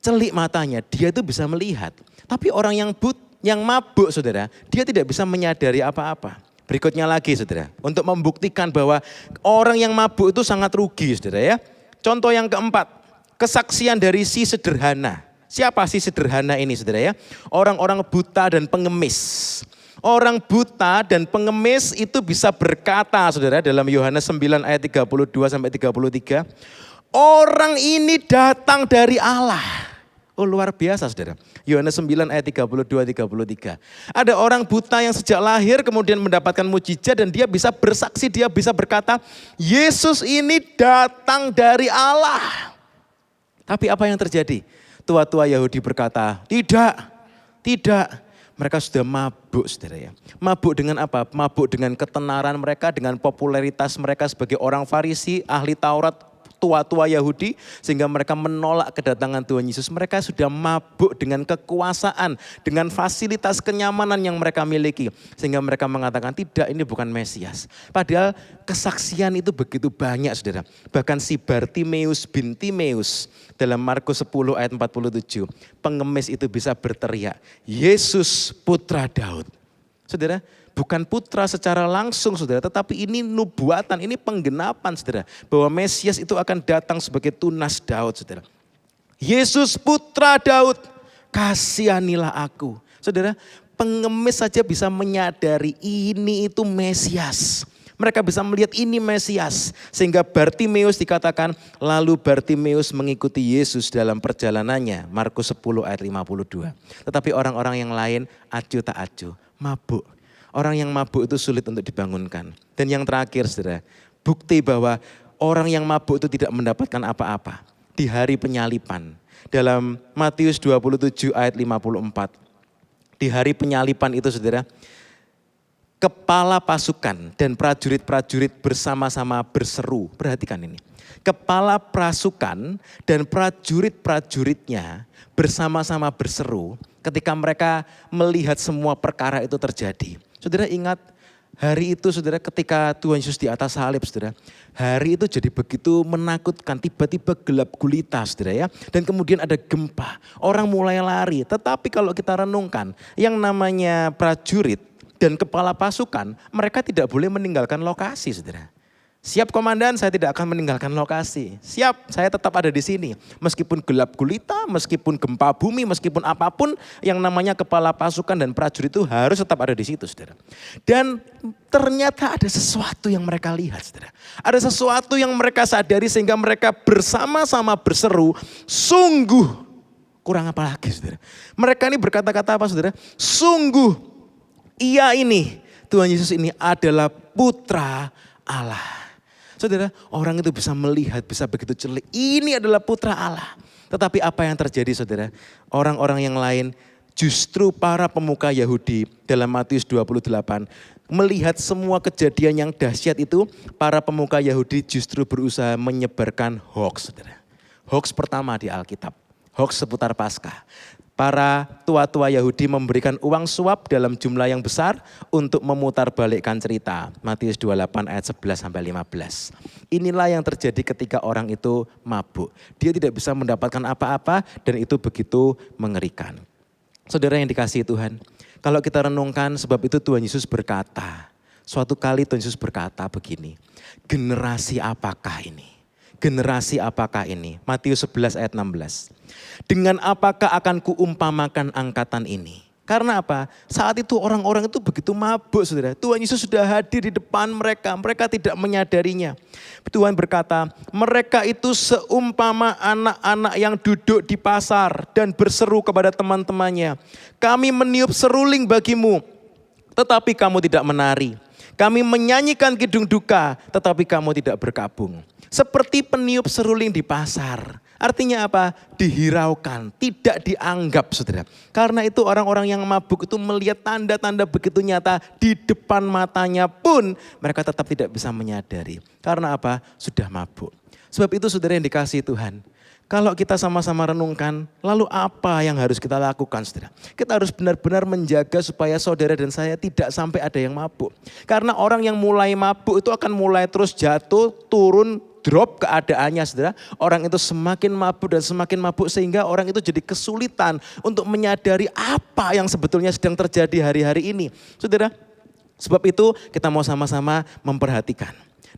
celik matanya, dia itu bisa melihat. Tapi orang yang mabuk saudara, dia tidak bisa menyadari apa-apa. Berikutnya lagi saudara, untuk membuktikan bahwa orang yang mabuk itu sangat rugi saudara ya. Contoh yang keempat, kesaksian dari si sederhana. Siapa si sederhana ini saudara ya? Orang-orang buta dan pengemis. Orang buta dan pengemis itu bisa berkata saudara dalam Yohanes 9 ayat 32 sampai 33. Orang ini datang dari Allah. Oh luar biasa saudara. Yohanes 9 ayat 32-33. Ada orang buta yang sejak lahir kemudian mendapatkan mujizat dan dia bisa bersaksi, dia bisa berkata, Yesus ini datang dari Allah. Tapi apa yang terjadi? Tua-tua Yahudi berkata, tidak. Mereka sudah mabuk saudara ya. Mabuk dengan apa? Mabuk dengan ketenaran mereka, dengan popularitas mereka sebagai orang Farisi, ahli Taurat, tua-tua Yahudi. Sehingga mereka menolak kedatangan Tuhan Yesus. Mereka sudah mabuk dengan kekuasaan, dengan fasilitas kenyamanan yang mereka miliki. Sehingga mereka mengatakan tidak, ini bukan Mesias. Padahal kesaksian itu begitu banyak saudara. Bahkan si Bartimeus bin Timeus dalam Markus 10 ayat 47. Pengemis itu bisa berteriak, Yesus putra Daud. Saudara, bukan putra secara langsung saudara, tetapi ini nubuatan, ini penggenapan saudara. Bahwa Mesias itu akan datang sebagai tunas Daud saudara. Yesus putra Daud, kasihanilah aku. Saudara, pengemis saja bisa menyadari ini itu Mesias. Mereka bisa melihat ini Mesias. Sehingga Bartimeus dikatakan, lalu Bartimeus mengikuti Yesus dalam perjalanannya. Markus 10 ayat 52. Tetapi orang-orang yang lain acuh tak acuh, mabuk. Orang yang mabuk itu sulit untuk dibangunkan. Dan yang terakhir saudara, bukti bahwa orang yang mabuk itu tidak mendapatkan apa-apa. Di hari penyalipan. Dalam Matius 27 ayat 54. Di hari penyalipan itu saudara, kepala pasukan dan prajurit-prajurit bersama-sama berseru. Perhatikan ini. Kepala pasukan dan prajurit-prajuritnya bersama-sama berseru ketika mereka melihat semua perkara itu terjadi. Saudara ingat hari itu saudara ketika Tuhan Yesus di atas salib saudara. Hari itu jadi begitu menakutkan, tiba-tiba gelap gulita saudara ya. Dan kemudian ada gempa, orang mulai lari. Tetapi kalau kita renungkan yang namanya prajurit dan kepala pasukan, mereka tidak boleh meninggalkan lokasi saudara. Siap komandan, saya tidak akan meninggalkan lokasi. Siap, saya tetap ada di sini. Meskipun gelap gulita, meskipun gempa bumi, meskipun apapun, yang namanya kepala pasukan dan prajurit itu harus tetap ada di situ saudara. Dan ternyata ada sesuatu yang mereka lihat saudara. Ada sesuatu yang mereka sadari sehingga mereka bersama-sama berseru, sungguh, kurang apa lagi saudara. Mereka ini berkata-kata apa saudara? Sungguh, ia ini, Tuhan Yesus ini adalah putra Allah. Saudara, orang itu bisa melihat, bisa begitu celik. Ini adalah putra Allah. Tetapi apa yang terjadi saudara? Orang-orang yang lain, justru para pemuka Yahudi dalam Matius 28. Melihat semua kejadian yang dahsyat itu, para pemuka Yahudi justru berusaha menyebarkan hoax saudara. Hoax pertama di Alkitab, hoax seputar Paskah. Para tua-tua Yahudi memberikan uang suap dalam jumlah yang besar untuk memutarbalikkan cerita. Matius 28 ayat 11 sampai 15. Inilah yang terjadi ketika orang itu mabuk. Dia tidak bisa mendapatkan apa-apa dan itu begitu mengerikan. Saudara yang dikasihi Tuhan, kalau kita renungkan sebab itu Tuhan Yesus berkata, suatu kali Tuhan Yesus berkata begini, generasi apakah ini? Generasi apakah ini? Matius 11 ayat 16. Dengan apakah akan kuumpamakan angkatan ini? Karena apa? Saat itu orang-orang itu begitu mabuk, saudara. Tuhan Yesus sudah hadir di depan mereka. Mereka tidak menyadarinya. Tuhan berkata, mereka itu seumpama anak-anak yang duduk di pasar dan berseru kepada teman-temannya. Kami meniup seruling bagimu, tetapi kamu tidak menari. Kami menyanyikan kidung duka, tetapi kamu tidak berkabung. Seperti peniup seruling di pasar. Artinya apa? Dihiraukan, tidak dianggap, saudara. Karena itu orang-orang yang mabuk itu melihat tanda-tanda begitu nyata di depan matanya pun mereka tetap tidak bisa menyadari. Karena apa? Sudah mabuk. Sebab itu saudara yang dikasihi Tuhan. Kalau kita sama-sama renungkan, lalu apa yang harus kita lakukan, saudara? Kita harus benar-benar menjaga supaya saudara dan saya tidak sampai ada yang mabuk. Karena orang yang mulai mabuk itu akan mulai terus jatuh, turun, drop keadaannya, saudara. Orang itu semakin mabuk dan semakin mabuk sehingga orang itu jadi kesulitan untuk menyadari apa yang sebetulnya sedang terjadi hari-hari ini. Saudara, sebab itu kita mau sama-sama memperhatikan.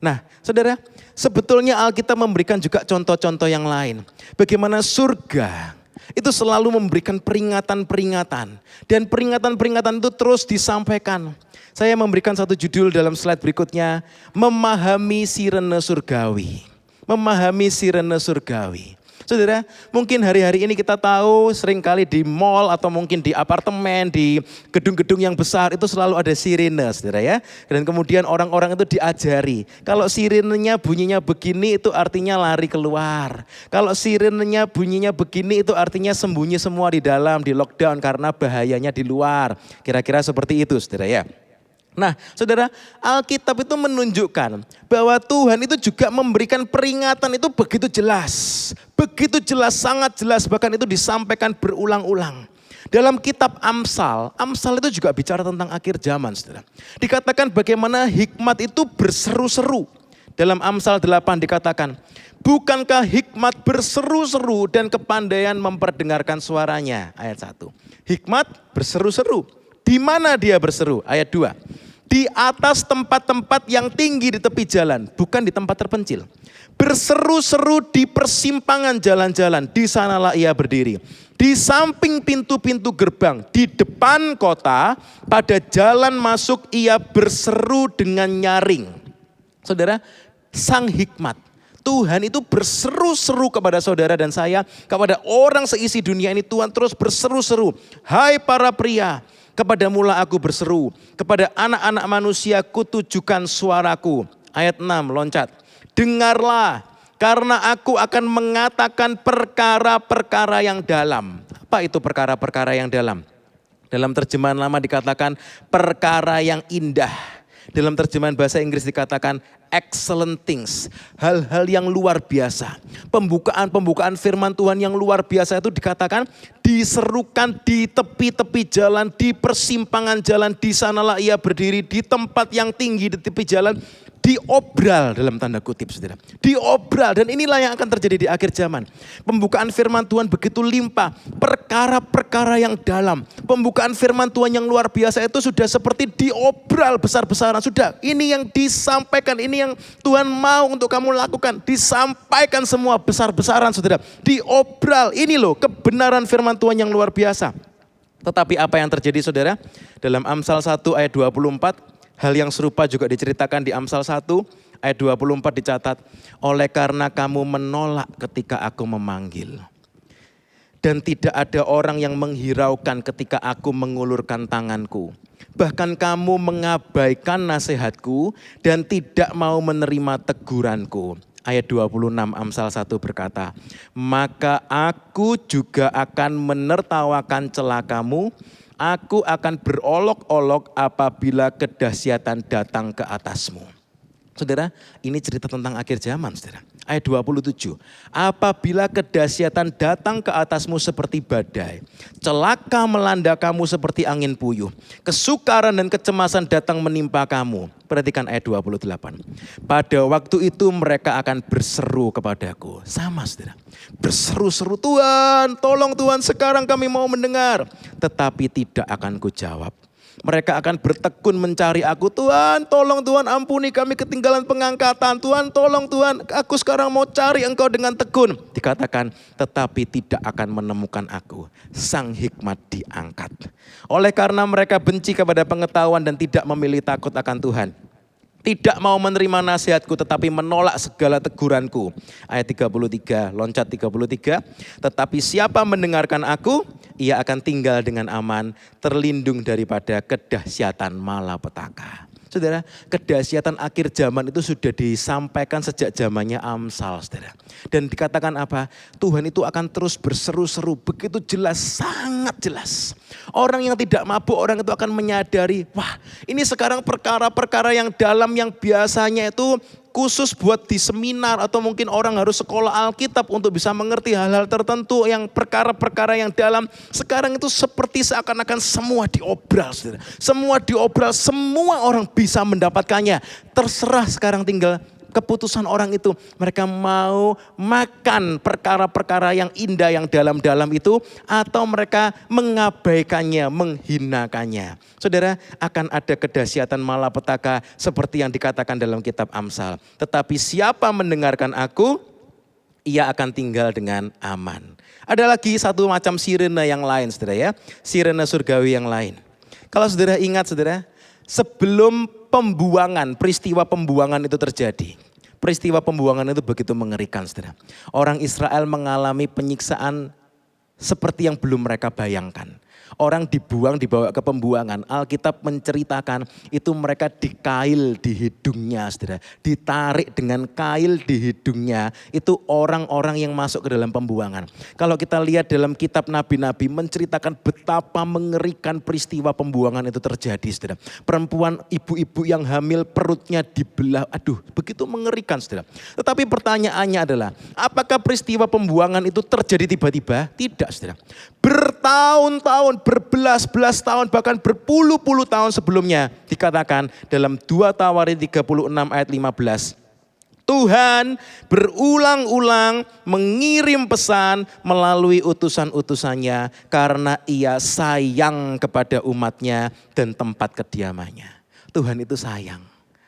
Nah, saudara, sebetulnya Alkitab memberikan juga contoh-contoh yang lain. Bagaimana surga itu selalu memberikan peringatan-peringatan. Dan peringatan-peringatan itu terus disampaikan. Saya memberikan satu judul dalam slide berikutnya, memahami sirene surgawi. Memahami sirene surgawi. Saudara, mungkin hari-hari ini kita tahu seringkali di mall atau mungkin di apartemen, di gedung-gedung yang besar itu selalu ada sirene, saudara ya. Dan kemudian orang-orang itu diajari, kalau sirenenya bunyinya begini itu artinya lari keluar. Kalau sirenenya bunyinya begini itu artinya sembunyi semua di dalam, di lockdown karena bahayanya di luar. Kira-kira seperti itu, saudara ya. Nah, saudara, Alkitab itu menunjukkan bahwa Tuhan itu juga memberikan peringatan itu begitu jelas. Begitu jelas, sangat jelas, bahkan itu disampaikan berulang-ulang. Dalam kitab Amsal, Amsal itu juga bicara tentang akhir zaman, saudara. Dikatakan bagaimana hikmat itu berseru-seru. Dalam Amsal 8 dikatakan, bukankah hikmat berseru-seru dan kepandaian memperdengarkan suaranya? Ayat 1. Hikmat berseru-seru. Di mana dia berseru? Ayat 2. Di atas tempat-tempat yang tinggi di tepi jalan, bukan di tempat terpencil. Berseru-seru di persimpangan jalan-jalan, di sanalah ia berdiri. Di samping pintu-pintu gerbang, di depan kota, pada jalan masuk ia berseru dengan nyaring. Saudara, sang hikmat, Tuhan itu berseru-seru kepada saudara dan saya, kepada orang seisi dunia ini Tuhan terus berseru-seru. Hai para pria, kepadamulah aku berseru, kepada anak-anak manusia kutujukan suaraku. Ayat 6 loncat. Dengarlah, karena aku akan mengatakan perkara-perkara yang dalam. Apa itu perkara-perkara yang dalam? Dalam terjemahan lama dikatakan perkara yang indah. Dalam terjemahan bahasa Inggris dikatakan excellent things. Hal-hal yang luar biasa. Pembukaan firman Tuhan yang luar biasa itu dikatakan diserukan di tepi-tepi jalan, di persimpangan jalan, di sanalah ia berdiri, di tempat yang tinggi di tepi jalan. Diobral dalam tanda kutip, saudara. Diobral, dan inilah yang akan terjadi di akhir zaman. Pembukaan firman Tuhan begitu limpah, perkara-perkara yang dalam. Pembukaan firman Tuhan yang luar biasa itu sudah seperti diobral besar-besaran. Sudah, ini yang disampaikan, ini yang Tuhan mau untuk kamu lakukan. Disampaikan semua besar-besaran, saudara. Diobral, ini loh kebenaran firman Tuhan yang luar biasa. Tetapi apa yang terjadi, saudara? Dalam Amsal 1 ayat 24, hal yang serupa juga diceritakan di Amsal 1 ayat 24 dicatat. Oleh karena kamu menolak ketika aku memanggil. Dan tidak ada orang yang menghiraukan ketika aku mengulurkan tanganku. Bahkan kamu mengabaikan nasihatku dan tidak mau menerima teguranku. Ayat 26 Amsal 1 berkata, maka aku juga akan menertawakan celakamu. Aku akan berolok-olok apabila kedahsyatan datang ke atasmu. Saudara, ini cerita tentang akhir zaman, saudara. Ayat 27. Apabila kedahsyatan datang ke atasmu seperti badai, celaka melanda kamu seperti angin puyuh, kesukaran dan kecemasan datang menimpa kamu. Perhatikan ayat 28. Pada waktu itu mereka akan berseru kepadaku. Sama saudara. Berseru-seru, Tuhan, tolong Tuhan, sekarang kami mau mendengar. Tetapi tidak akan kujawab. Mereka akan bertekun mencari aku. Tuhan, tolong Tuhan, ampuni kami ketinggalan pengangkatan. Tuhan, tolong Tuhan, aku sekarang mau cari Engkau dengan tekun. Dikatakan, tetapi tidak akan menemukan aku. Sang hikmat diangkat. Oleh karena mereka benci kepada pengetahuan dan tidak memilih takut akan Tuhan. Tidak mau menerima nasihatku tetapi menolak segala teguranku. Ayat 33, loncat 33. Tetapi siapa mendengarkan aku, ia akan tinggal dengan aman, terlindung daripada kedahsyatan malapetaka. Saudara, kedahsyatan akhir zaman itu sudah disampaikan sejak zamannya Amsal, saudara. Dan dikatakan apa? Tuhan itu akan terus berseru-seru, begitu jelas, sangat jelas. Orang yang tidak mabuk, orang itu akan menyadari, wah ini sekarang perkara-perkara yang dalam yang biasanya itu khusus buat di seminar atau mungkin orang harus sekolah Alkitab untuk bisa mengerti hal-hal tertentu yang perkara-perkara yang dalam. Sekarang itu seperti seakan-akan semua diobral, saudara. Semua diobral, semua orang bisa mendapatkannya. Terserah sekarang tinggal keputusan orang itu. Mereka mau makan perkara-perkara yang indah yang dalam-dalam itu atau mereka mengabaikannya, menghinakannya. Saudara, akan ada kedahsyatan malapetaka seperti yang dikatakan dalam kitab Amsal. Tetapi siapa mendengarkan aku, ia akan tinggal dengan aman. Ada lagi satu macam sirene yang lain, saudara ya. Sirene surgawi yang lain. Kalau saudara ingat, saudara, sebelum pembuangan, peristiwa pembuangan itu terjadi. Peristiwa pembuangan itu begitu mengerikan, saudara. Orang Israel mengalami penyiksaan seperti yang belum mereka bayangkan. Orang dibuang, dibawa ke pembuangan. Alkitab menceritakan itu mereka dikail di hidungnya, saudara. Ditarik dengan kail di hidungnya. Itu orang-orang yang masuk ke dalam pembuangan. Kalau kita lihat dalam kitab nabi-nabi menceritakan betapa mengerikan peristiwa pembuangan itu terjadi, saudara. Perempuan, ibu-ibu yang hamil perutnya dibelah. Aduh, begitu mengerikan, saudara. Tetapi pertanyaannya adalah, apakah peristiwa pembuangan itu terjadi tiba-tiba? Tidak, saudara. Bertahun-tahun, berbelas-belas tahun, bahkan berpuluh-puluh tahun sebelumnya dikatakan dalam 2 Tawarin 36 ayat 15. Tuhan berulang-ulang mengirim pesan melalui utusan-utusannya karena ia sayang kepada umatnya dan tempat kediamannya. Tuhan itu sayang.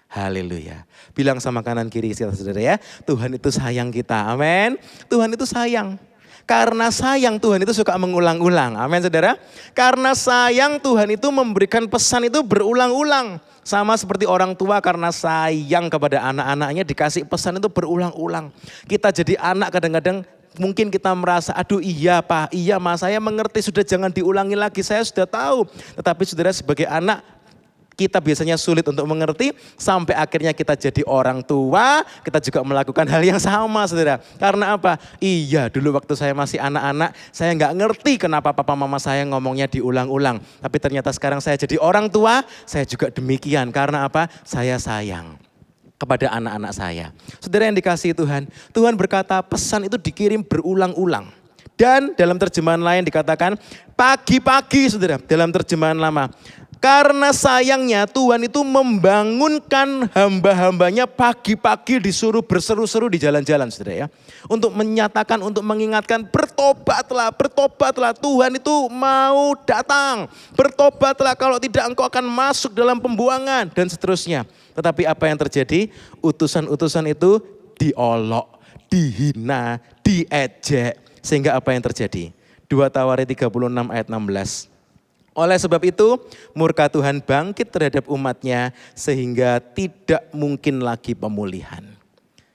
Haleluya. Bilang sama kanan kiri saudara ya, Tuhan itu sayang kita. Amin. Tuhan itu sayang. Karena sayang Tuhan itu suka mengulang-ulang. Amin saudara. Karena sayang Tuhan itu memberikan pesan itu berulang-ulang. Sama seperti orang tua karena sayang kepada anak-anaknya dikasih pesan itu berulang-ulang. Kita jadi anak kadang-kadang mungkin kita merasa aduh iya Pak, iya Mas, saya mengerti, sudah jangan diulangi lagi, saya sudah tahu. Tetapi saudara sebagai anak kita biasanya sulit untuk mengerti sampai akhirnya kita jadi orang tua, kita juga melakukan hal yang sama saudara. Karena apa? Iya dulu waktu saya masih anak-anak saya nggak ngerti kenapa papa mama saya ngomongnya diulang-ulang. Tapi ternyata sekarang saya jadi orang tua, saya juga demikian. Karena apa? Saya sayang kepada anak-anak saya. Saudara yang dikasihi Tuhan, Tuhan berkata pesan itu dikirim berulang-ulang. Dan dalam terjemahan lain dikatakan pagi-pagi saudara, dalam terjemahan lama. Karena sayangnya Tuhan itu membangunkan hamba-hambanya pagi-pagi disuruh berseru-seru di jalan-jalan saudara ya. Untuk menyatakan, untuk mengingatkan bertobatlah, bertobatlah Tuhan itu mau datang. Bertobatlah kalau tidak engkau akan masuk dalam pembuangan dan seterusnya. Tetapi apa yang terjadi? Utusan-utusan itu diolok, dihina, diejek. Sehingga apa yang terjadi? 2 Tawarin 36 ayat 16. Oleh sebab itu murka Tuhan bangkit terhadap umatnya sehingga tidak mungkin lagi pemulihan.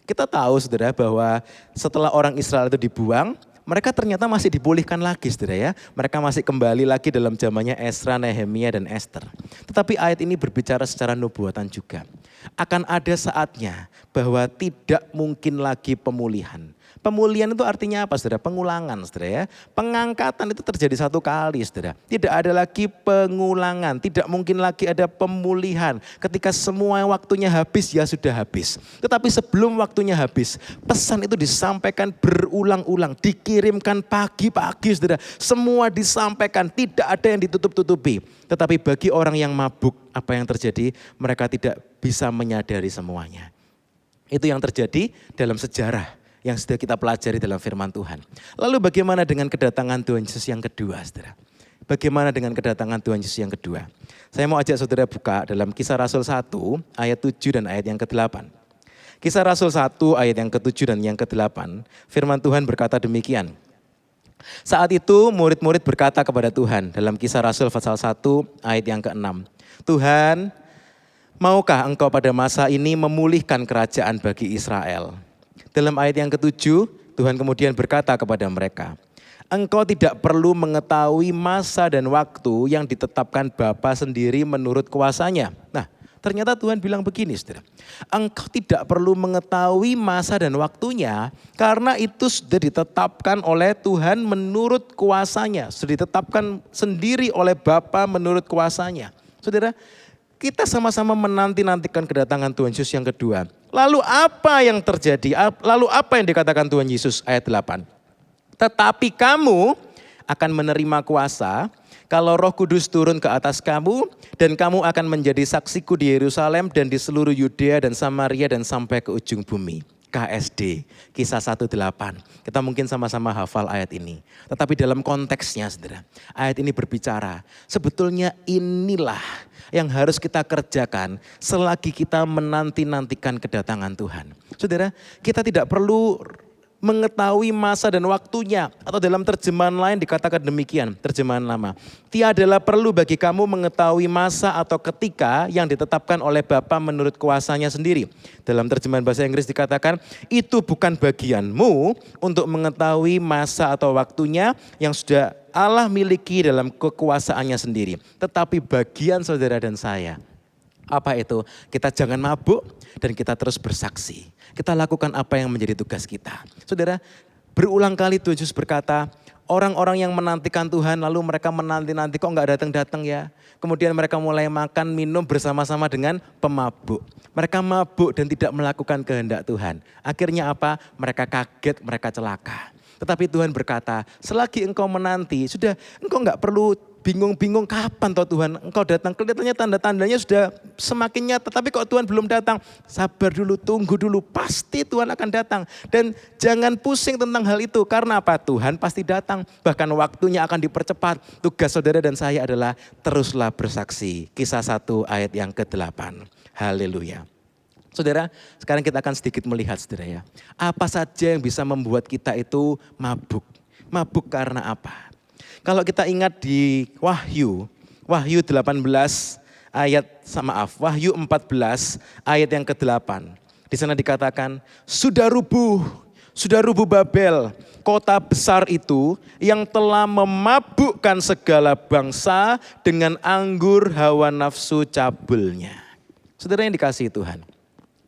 Kita tahu saudara bahwa setelah orang Israel itu dibuang, mereka ternyata masih dipulihkan lagi saudara ya. Mereka masih kembali lagi dalam zamannya Ezra, Nehemia dan Esther. Tetapi ayat ini berbicara secara nubuatan juga. Akan ada saatnya bahwa tidak mungkin lagi pemulihan. Pemulihan itu artinya apa, saudara? Pengulangan, saudara ya. Pengangkatan itu terjadi satu kali, saudara. Tidak ada lagi pengulangan, tidak mungkin lagi ada pemulihan. Ketika semua waktunya habis, ya sudah habis. Tetapi sebelum waktunya habis, pesan itu disampaikan berulang-ulang, dikirimkan pagi-pagi, saudara. Semua disampaikan, tidak ada yang ditutup-tutupi. Tetapi bagi orang yang mabuk, apa yang terjadi? Mereka tidak bisa menyadari semuanya. Itu yang terjadi dalam sejarah yang sudah kita pelajari dalam firman Tuhan. Lalu bagaimana dengan kedatangan Tuhan Yesus yang kedua, saudara? Bagaimana dengan kedatangan Tuhan Yesus yang kedua? Saya mau ajak saudara buka dalam Kisah Rasul 1 ayat 7 dan ayat yang ke-8. Kisah Rasul 1 ayat yang ke-7 dan yang ke-8, firman Tuhan berkata demikian. Saat itu murid-murid berkata kepada Tuhan dalam Kisah Rasul pasal 1 ayat yang ke-6. Tuhan, maukah engkau pada masa ini memulihkan kerajaan bagi Israel? Dalam ayat yang ke-7, Tuhan kemudian berkata kepada mereka, engkau tidak perlu mengetahui masa dan waktu yang ditetapkan Bapa sendiri menurut kuasanya. Nah, ternyata Tuhan bilang begini, saudara. Engkau tidak perlu mengetahui masa dan waktunya karena itu sudah ditetapkan oleh Tuhan menurut kuasanya. Sudah ditetapkan sendiri oleh Bapa menurut kuasanya. Saudara, kita sama-sama menanti-nantikan kedatangan Tuhan Yesus yang kedua. Lalu apa yang terjadi? Lalu apa yang dikatakan Tuhan Yesus ayat 8? Tetapi kamu akan menerima kuasa kalau Roh Kudus turun ke atas kamu dan kamu akan menjadi saksiku di Yerusalem dan di seluruh Yudea dan Samaria dan sampai ke ujung bumi. KSD, Kisah 1:8. Kita mungkin sama-sama hafal ayat ini. Tetapi dalam konteksnya, saudara, ayat ini berbicara sebetulnya inilah yang harus kita kerjakan selagi kita menanti-nantikan kedatangan Tuhan. Saudara, kita tidak perlu mengetahui masa dan waktunya. Atau dalam terjemahan lain dikatakan demikian, terjemahan lama. Tiadalah perlu bagi kamu mengetahui masa atau ketika yang ditetapkan oleh Bapa menurut kuasanya sendiri. Dalam terjemahan bahasa Inggris dikatakan, itu bukan bagianmu untuk mengetahui masa atau waktunya yang sudah Allah miliki dalam kekuasaannya sendiri. Tetapi bagian saudara dan saya, apa itu? Kita jangan mabuk dan kita terus bersaksi. Kita lakukan apa yang menjadi tugas kita. Saudara, berulang kali Tuhan Yesus berkata, orang-orang yang menantikan Tuhan lalu mereka menanti-nanti kok gak datang-datang ya. Kemudian mereka mulai makan, minum bersama-sama dengan pemabuk. Mereka mabuk dan tidak melakukan kehendak Tuhan. Akhirnya apa? Mereka kaget, mereka celaka. Tetapi Tuhan berkata, selagi engkau menanti, sudah engkau gak perlu bingung-bingung kapan toh Tuhan engkau datang. Kelihatannya tanda-tandanya sudah semakin nyata. Tapi kok Tuhan belum datang? Sabar dulu, tunggu dulu. Pasti Tuhan akan datang. Dan jangan pusing tentang hal itu. Karena apa? Tuhan pasti datang. Bahkan waktunya akan dipercepat. Tugas saudara dan saya adalah teruslah bersaksi. Kisah 1 ayat yang ke-8. Haleluya. Saudara, sekarang kita akan sedikit melihat saudara ya. Apa saja yang bisa membuat kita itu mabuk? Mabuk karena apa? Kalau kita ingat di Wahyu 18 ayat, Wahyu 14 ayat yang ke-8. Di sana dikatakan, sudah rubuh Babel, kota besar itu yang telah memabukkan segala bangsa dengan anggur hawa nafsu cabulnya. Saudara yang dikasihi Tuhan,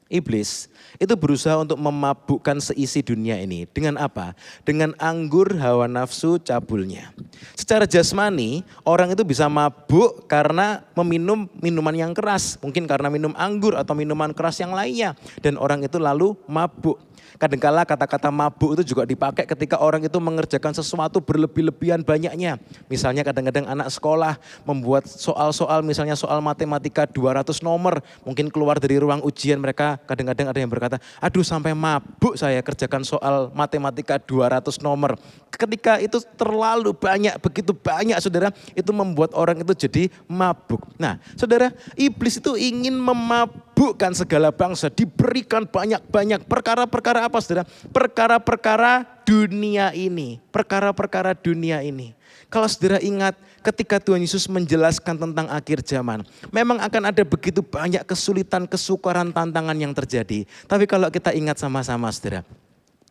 iblis itu berusaha untuk memabukkan seisi dunia ini. Dengan apa? Dengan anggur hawa nafsu cabulnya. Secara jasmani, orang itu bisa mabuk karena meminum minuman yang keras. Mungkin karena minum anggur atau minuman keras yang lainnya. Dan orang itu lalu mabuk. Kadangkala kata-kata mabuk itu juga dipakai ketika orang itu mengerjakan sesuatu berlebih-lebihan banyaknya. Misalnya kadang-kadang anak sekolah membuat soal-soal, misalnya soal matematika 200 nomor. Mungkin keluar dari ruang ujian mereka kadang-kadang ada yang berkata, aduh sampai mabuk saya kerjakan soal matematika 200 nomor. Ketika itu terlalu banyak, begitu banyak saudara, itu membuat orang itu jadi mabuk. Nah saudara, iblis itu ingin memabukkan segala bangsa, diberikan banyak-banyak perkara-perkara apa saudara? Perkara-perkara dunia ini. Perkara-perkara dunia ini. Kalau saudara ingat ketika Tuhan Yesus menjelaskan tentang akhir zaman. Memang akan ada begitu banyak kesulitan, kesukaran, tantangan yang terjadi. Tapi kalau kita ingat sama-sama saudara.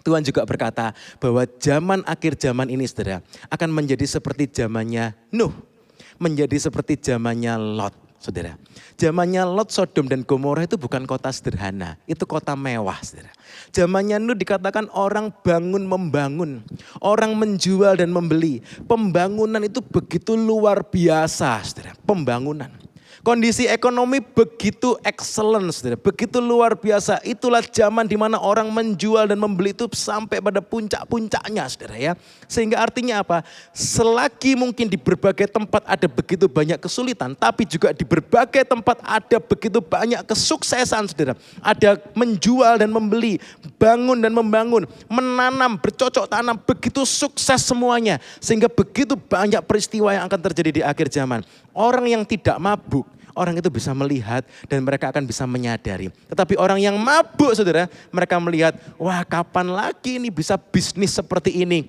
Tuhan juga berkata bahwa zaman akhir zaman ini saudara akan menjadi seperti zamannya Nuh. Menjadi seperti zamannya Lot. saudara. Zamannya Lot, Sodom dan Gomora itu bukan kota sederhana, itu kota mewah, saudara. Zamannya Nuh dikatakan orang bangun membangun, orang menjual dan membeli. Pembangunan itu begitu luar biasa, saudara. Pembangunan. Kondisi ekonomi begitu excellent, saudara, begitu luar biasa. Itulah zaman di mana orang menjual dan membeli itu sampai pada puncak-puncaknya, saudara ya. Sehingga artinya apa? Selagi mungkin di berbagai tempat ada begitu banyak kesulitan, tapi juga di berbagai tempat ada begitu banyak kesuksesan, saudara. Ada menjual dan membeli, bangun dan membangun, menanam, bercocok tanam, begitu sukses semuanya. Sehingga begitu banyak peristiwa yang akan terjadi di akhir zaman. Orang yang tidak mabuk, orang itu bisa melihat dan mereka akan bisa menyadari. Tetapi orang yang mabuk, saudara, mereka melihat, wah kapan lagi ini bisa bisnis seperti ini.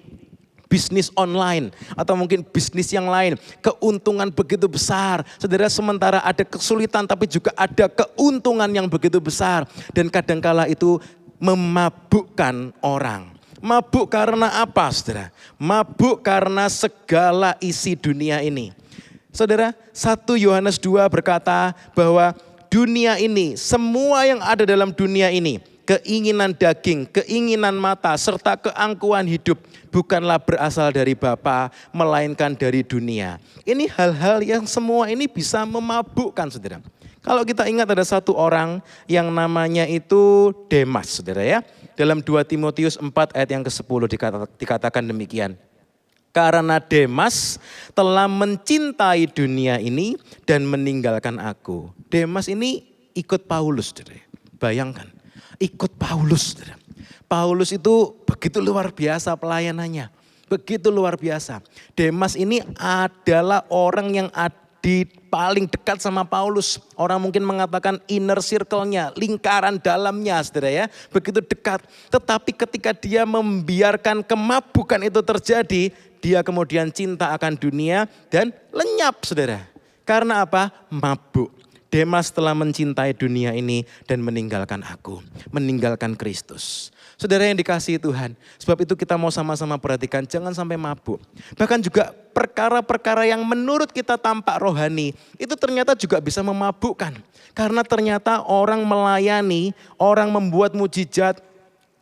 Bisnis online atau mungkin bisnis yang lain. Keuntungan begitu besar. Saudara, sementara ada kesulitan tapi juga ada keuntungan yang begitu besar. Dan kadangkala itu memabukkan orang. Mabuk karena apa, saudara? Mabuk karena segala isi dunia ini. Saudara, 1 Yohanes 2 berkata bahwa dunia ini, semua yang ada dalam dunia ini, keinginan daging, keinginan mata, serta keangkuhan hidup, bukanlah berasal dari Bapa, melainkan dari dunia. Ini hal-hal yang semua ini bisa memabukkan, saudara. Kalau kita ingat ada satu orang yang namanya itu Demas, saudara ya. Dalam 2 Timotius 4 ayat yang ke-10 dikatakan demikian. Karena Demas telah mencintai dunia ini dan meninggalkan aku. Demas ini ikut Paulus, saudara. Bayangkan, ikut Paulus, saudara. Paulus itu begitu luar biasa pelayanannya. Begitu luar biasa. Demas ini adalah orang yang paling dekat sama Paulus. Orang mungkin mengatakan inner circle-nya, lingkaran dalamnya, saudara ya. Begitu dekat. Tetapi ketika dia membiarkan kemabukan itu terjadi, dia kemudian cinta akan dunia dan lenyap, saudara. Karena apa? Mabuk. Demas telah mencintai dunia ini dan meninggalkan aku. Meninggalkan Kristus. Saudara yang dikasihi Tuhan. Sebab itu kita mau sama-sama perhatikan, jangan sampai mabuk. Bahkan juga perkara-perkara yang menurut kita tampak rohani, itu ternyata juga bisa memabukkan. Karena ternyata orang melayani, orang membuat mujizat,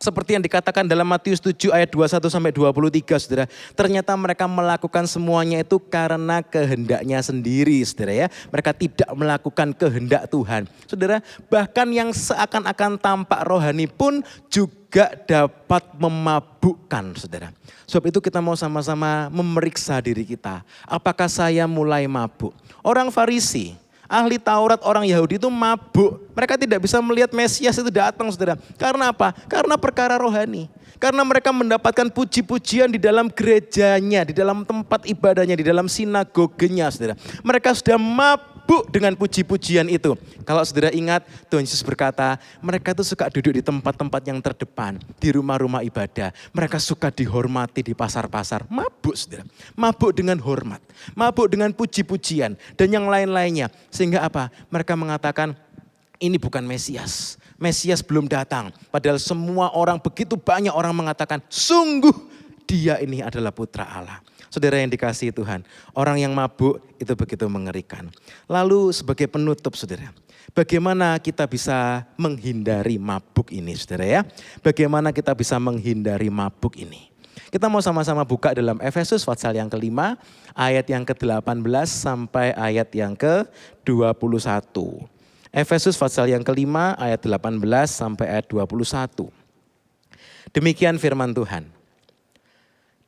seperti yang dikatakan dalam Matius 7 ayat 21-23, saudara. Ternyata mereka melakukan semuanya itu karena kehendaknya sendiri, saudara ya. Mereka tidak melakukan kehendak Tuhan. Saudara, bahkan yang seakan-akan tampak rohani pun juga dapat memabukkan, saudara. Sebab itu kita mau sama-sama memeriksa diri kita. Apakah saya mulai mabuk? Orang Farisi, ahli Taurat orang Yahudi itu mabuk. Mereka tidak bisa melihat Mesias itu datang, saudara. Karena apa? Karena perkara rohani. Karena mereka mendapatkan puji-pujian di dalam gerejanya, di dalam tempat ibadahnya, di dalam sinagogenya, saudara. Mereka sudah mabuk dengan puji-pujian itu. Kalau saudara ingat, Tuhan Yesus berkata, mereka itu suka duduk di tempat-tempat yang terdepan, di rumah-rumah ibadah. Mereka suka dihormati di pasar-pasar. Mabuk, saudara. Mabuk dengan hormat. Mabuk dengan puji-pujian dan yang lain-lainnya. Sehingga apa? Mereka mengatakan, ini bukan Mesias. Mesias belum datang. Padahal semua orang, begitu banyak orang mengatakan, sungguh dia ini adalah putra Allah. Saudara yang dikasihi Tuhan, orang yang mabuk itu begitu mengerikan. Lalu sebagai penutup, saudara, bagaimana kita bisa menghindari mabuk ini, saudara ya? Bagaimana kita bisa menghindari mabuk ini? Kita mau sama-sama buka dalam Efesus pasal yang ke-5, ayat yang ke-18 sampai ayat yang ke-21. Efesus pasal yang ke-5 ayat 18 sampai ayat 21. Demikian firman Tuhan.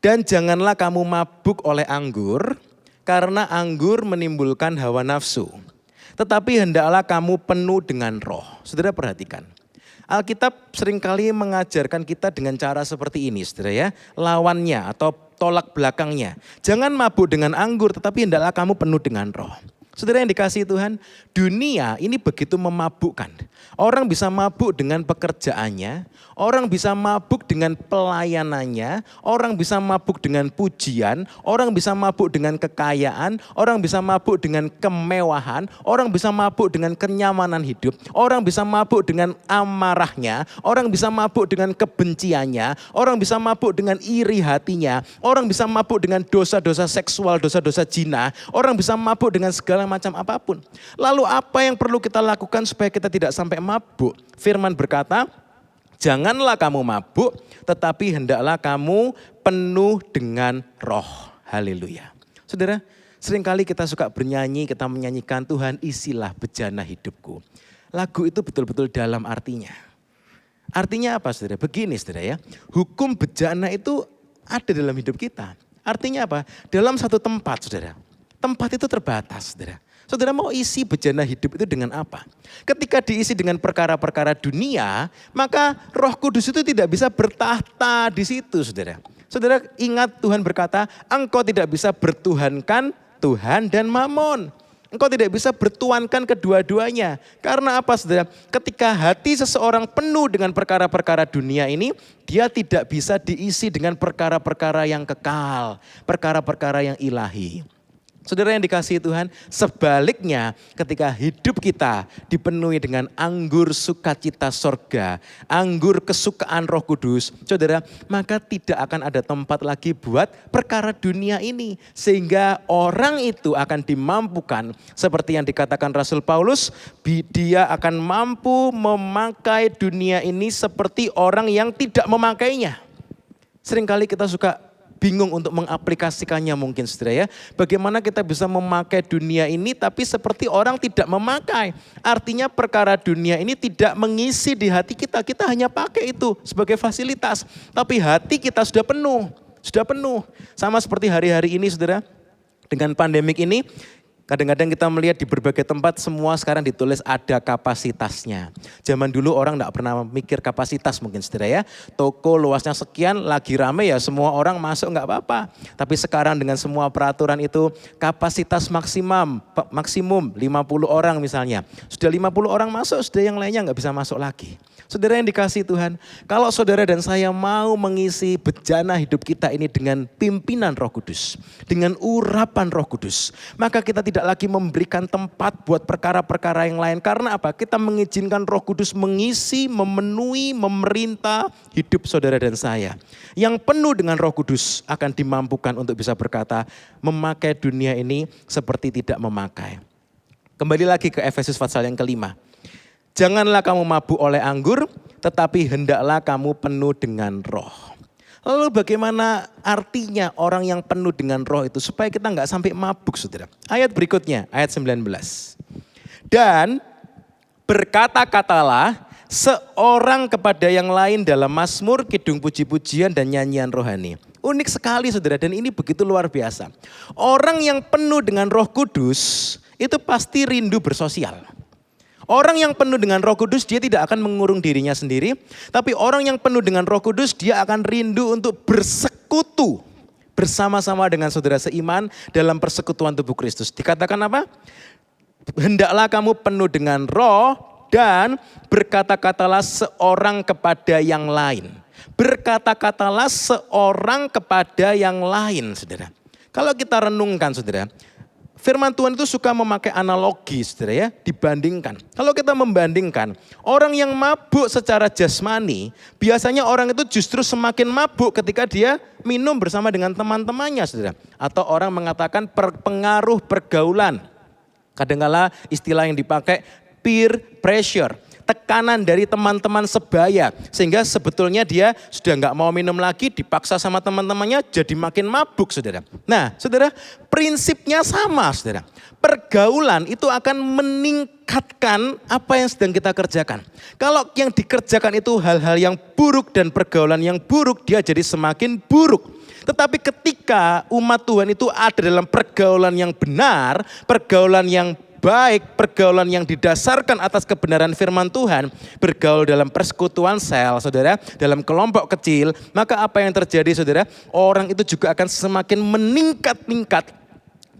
Dan janganlah kamu mabuk oleh anggur, karena anggur menimbulkan hawa nafsu. Tetapi hendaklah kamu penuh dengan roh. Saudara perhatikan. Alkitab seringkali mengajarkan kita dengan cara seperti ini, saudara ya. Lawannya atau tolak belakangnya. Jangan mabuk dengan anggur, tetapi hendaklah kamu penuh dengan roh. Saudara yang dikasihi Tuhan, dunia ini begitu memabukkan. Orang bisa mabuk dengan pekerjaannya, orang bisa mabuk dengan pelayanannya, orang bisa mabuk dengan pujian, orang bisa mabuk dengan kekayaan, orang bisa mabuk dengan kemewahan, orang bisa mabuk dengan kenyamanan hidup, orang bisa mabuk dengan amarahnya, orang bisa mabuk dengan kebenciannya, orang bisa mabuk dengan iri hatinya, orang bisa mabuk dengan dosa-dosa seksual, dosa-dosa zina, orang bisa mabuk dengan segala segala macam apapun. Lalu apa yang perlu kita lakukan supaya kita tidak sampai mabuk? Firman berkata, janganlah kamu mabuk, tetapi hendaklah kamu penuh dengan roh. Haleluya. Saudara, seringkali kita suka bernyanyi, kita menyanyikan, Tuhan isilah bejana hidupku. Lagu itu betul-betul dalam artinya. Artinya apa saudara? Begini saudara ya, hukum bejana itu ada dalam hidup kita. Artinya apa? Dalam satu tempat saudara. Tempat itu terbatas saudara. Saudara mau isi bejana hidup itu dengan apa? Ketika diisi dengan perkara-perkara dunia, maka Roh Kudus itu tidak bisa bertahta di situ saudara. Saudara ingat Tuhan berkata, engkau tidak bisa bertuhankan Tuhan dan Mamon. Engkau tidak bisa bertuankan kedua-duanya. Karena apa saudara? Ketika hati seseorang penuh dengan perkara-perkara dunia ini, dia tidak bisa diisi dengan perkara-perkara yang kekal, perkara-perkara yang ilahi. Saudara yang dikasihi Tuhan, sebaliknya ketika hidup kita dipenuhi dengan anggur sukacita sorga, anggur kesukaan Roh Kudus, saudara, maka tidak akan ada tempat lagi buat perkara dunia ini. Sehingga orang itu akan dimampukan, seperti yang dikatakan Rasul Paulus, dia akan mampu memakai dunia ini seperti orang yang tidak memakainya. Seringkali kita suka bingung untuk mengaplikasikannya mungkin saudara ya. Bagaimana kita bisa memakai dunia ini tapi seperti orang tidak memakai. Artinya perkara dunia ini tidak mengisi di hati kita. Kita hanya pakai itu sebagai fasilitas. Tapi hati kita sudah penuh. Sudah penuh. Sama seperti hari-hari ini saudara. Dengan pandemik ini. Kadang-kadang kita melihat di berbagai tempat semua sekarang ditulis ada kapasitasnya. Zaman dulu orang enggak pernah mikir kapasitas mungkin saudara ya. Toko luasnya sekian lagi rame ya semua orang masuk enggak apa-apa. Tapi sekarang dengan semua peraturan itu kapasitas maksimum 50 orang misalnya. Sudah 50 orang masuk, sudah yang lainnya enggak bisa masuk lagi. Saudara yang dikasihi Tuhan, kalau saudara dan saya mau mengisi bejana hidup kita ini dengan pimpinan Roh Kudus, dengan urapan Roh Kudus, maka kita tidak lagi memberikan tempat buat perkara-perkara yang lain. Karena apa? Kita mengizinkan Roh Kudus mengisi, memenuhi, memerintah hidup saudara dan saya. Yang penuh dengan Roh Kudus akan dimampukan untuk bisa berkata, memakai dunia ini seperti tidak memakai. Kembali lagi ke Efesus pasal yang kelima. Janganlah kamu mabuk oleh anggur, tetapi hendaklah kamu penuh dengan roh. Lalu bagaimana artinya orang yang penuh dengan roh itu supaya kita enggak sampai mabuk saudara. Ayat berikutnya, ayat 19. Dan berkata-katalah seorang kepada yang lain dalam mazmur, kidung puji-pujian dan nyanyian rohani. Unik sekali saudara dan ini begitu luar biasa. Orang yang penuh dengan Roh Kudus itu pasti rindu bersosial. Orang yang penuh dengan Roh Kudus dia tidak akan mengurung dirinya sendiri. Tapi orang yang penuh dengan Roh Kudus dia akan rindu untuk bersekutu bersama-sama dengan saudara seiman dalam persekutuan tubuh Kristus. Dikatakan apa? Hendaklah kamu penuh dengan roh dan berkata-katalah seorang kepada yang lain. Berkata-katalah seorang kepada yang lain saudara. Kalau kita renungkan saudara. Firman Tuhan itu suka memakai analogi saudara ya, dibandingkan. Kalau kita membandingkan, orang yang mabuk secara jasmani, biasanya orang itu justru semakin mabuk ketika dia minum bersama dengan teman-temannya saudara. Atau orang mengatakan pengaruh pergaulan. Kadang-kala istilah yang dipakai peer pressure. Tekanan dari teman-teman sebaya. Sehingga sebetulnya dia sudah enggak mau minum lagi, dipaksa sama teman-temannya jadi makin mabuk saudara. Nah saudara, prinsipnya sama saudara. Pergaulan itu akan meningkatkan apa yang sedang kita kerjakan. Kalau yang dikerjakan itu hal-hal yang buruk dan pergaulan yang buruk, dia jadi semakin buruk. Tetapi ketika umat Tuhan itu ada dalam pergaulan yang benar, pergaulan yang baik, pergaulan yang didasarkan atas kebenaran firman Tuhan, bergaul dalam persekutuan sel, saudara, dalam kelompok kecil, maka apa yang terjadi, saudara? Orang itu juga akan semakin meningkat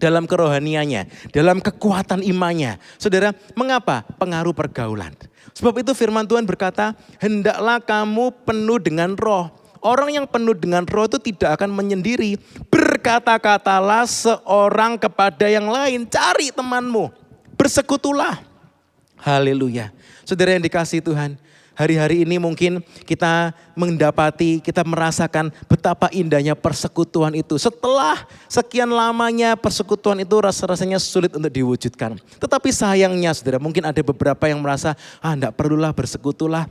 dalam kerohaniannya, dalam kekuatan imannya. Saudara, mengapa? Pengaruh pergaulan. Sebab itu firman Tuhan berkata, hendaklah kamu penuh dengan roh. Orang yang penuh dengan roh itu tidak akan menyendiri. Berkata-katalah seorang kepada yang lain, cari temanmu. Bersekutulah. Haleluya. Saudara yang dikasihi Tuhan. Hari-hari ini mungkin kita mendapati, kita merasakan betapa indahnya persekutuan itu. Setelah sekian lamanya persekutuan itu rasanya sulit untuk diwujudkan. Tetapi sayangnya saudara, mungkin ada beberapa yang merasa, enggak perlulah bersekutulah.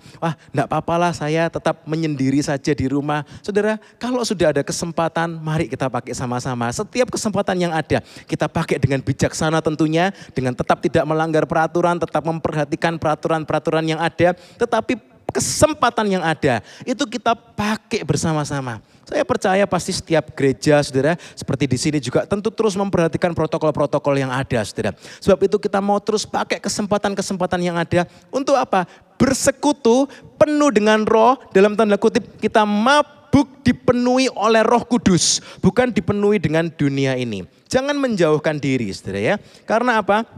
Enggak apalah saya tetap menyendiri saja di rumah. Saudara, kalau sudah ada kesempatan, mari kita pakai sama-sama. Setiap kesempatan yang ada, kita pakai dengan bijaksana tentunya. Dengan tetap tidak melanggar peraturan, tetap memperhatikan peraturan-peraturan yang ada. Tetapi kesempatan yang ada itu kita pakai bersama-sama. Saya percaya pasti setiap gereja saudara seperti di sini juga tentu terus memperhatikan protokol-protokol yang ada saudara. Sebab itu kita mau terus pakai kesempatan-kesempatan yang ada untuk apa? Bersekutu penuh dengan roh, dalam tanda kutip kita mabuk dipenuhi oleh Roh Kudus, bukan dipenuhi dengan dunia ini. Jangan menjauhkan diri saudara ya. Karena apa?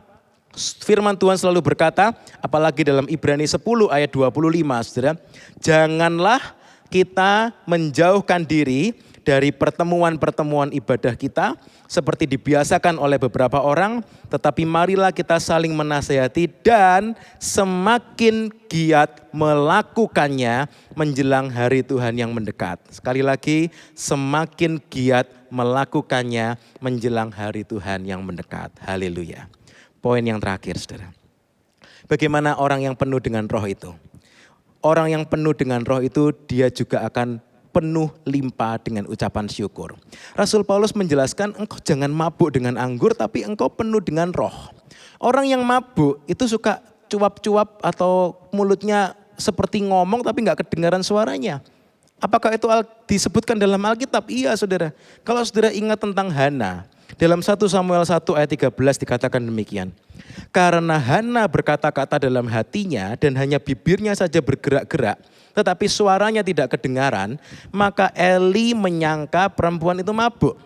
Firman Tuhan selalu berkata, apalagi dalam Ibrani 10 ayat 25, saudara. Janganlah kita menjauhkan diri dari pertemuan-pertemuan ibadah kita, seperti dibiasakan oleh beberapa orang, tetapi marilah kita saling menasihati dan semakin giat melakukannya menjelang hari Tuhan yang mendekat. Sekali lagi, semakin giat melakukannya menjelang hari Tuhan yang mendekat. Haleluya. Poin yang terakhir saudara. Bagaimana orang yang penuh dengan roh itu? Orang yang penuh dengan roh itu dia juga akan penuh limpah dengan ucapan syukur. Rasul Paulus menjelaskan engkau jangan mabuk dengan anggur tapi engkau penuh dengan roh. Orang yang mabuk itu suka cuap-cuap atau mulutnya seperti ngomong tapi gak kedengaran suaranya. Apakah itu disebutkan dalam Alkitab? Iya saudara. Kalau saudara ingat tentang Hana. Dalam 1 Samuel 1 ayat 13 dikatakan demikian. Karena Hana berkata-kata dalam hatinya dan hanya bibirnya saja bergerak-gerak, tetapi suaranya tidak kedengaran, maka Eli menyangka perempuan itu mabuk.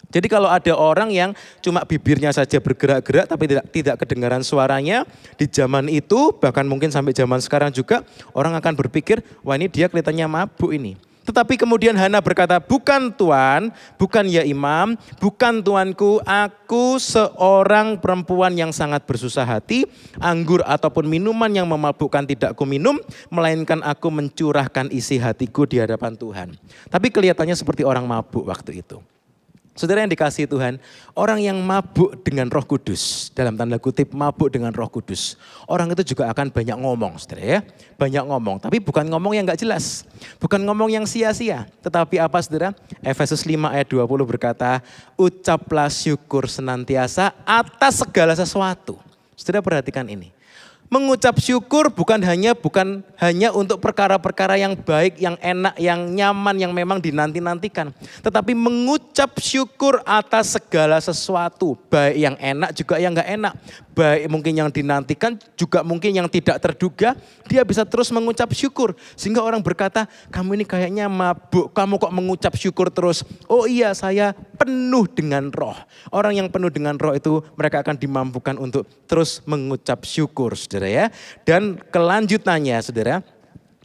Jadi kalau ada orang yang cuma bibirnya saja bergerak-gerak tapi tidak kedengaran suaranya, di zaman itu bahkan mungkin sampai zaman sekarang juga orang akan berpikir, wah ini dia kelihatannya mabuk ini. Tetapi kemudian Hana berkata, bukan Tuan, bukan ya Imam, bukan Tuanku, aku seorang perempuan yang sangat bersusah hati, anggur ataupun minuman yang memabukkan tidak aku minum, melainkan aku mencurahkan isi hatiku di hadapan Tuhan. Tapi kelihatannya seperti orang mabuk waktu itu. Saudara yang dikasihi Tuhan, orang yang mabuk dengan Roh Kudus, dalam tanda kutip mabuk dengan Roh Kudus, orang itu juga akan banyak ngomong, saudara ya, banyak ngomong, tapi bukan ngomong yang gak jelas, bukan ngomong yang sia-sia, tetapi apa saudara? Efesus 5 ayat 20 berkata, ucaplah syukur senantiasa atas segala sesuatu. Saudara perhatikan ini. Mengucap syukur bukan hanya untuk perkara-perkara yang baik, yang enak, yang nyaman, yang memang dinanti-nantikan. Tetapi mengucap syukur atas segala sesuatu. Baik yang enak juga yang gak enak. Baik mungkin yang dinantikan juga mungkin yang tidak terduga. Dia bisa terus mengucap syukur. Sehingga orang berkata, kamu ini kayaknya mabuk, kamu kok mengucap syukur terus. Oh iya, saya penuh dengan roh. Orang yang penuh dengan roh itu mereka akan dimampukan untuk terus mengucap syukur, saudara ya. Dan kelanjutannya saudara,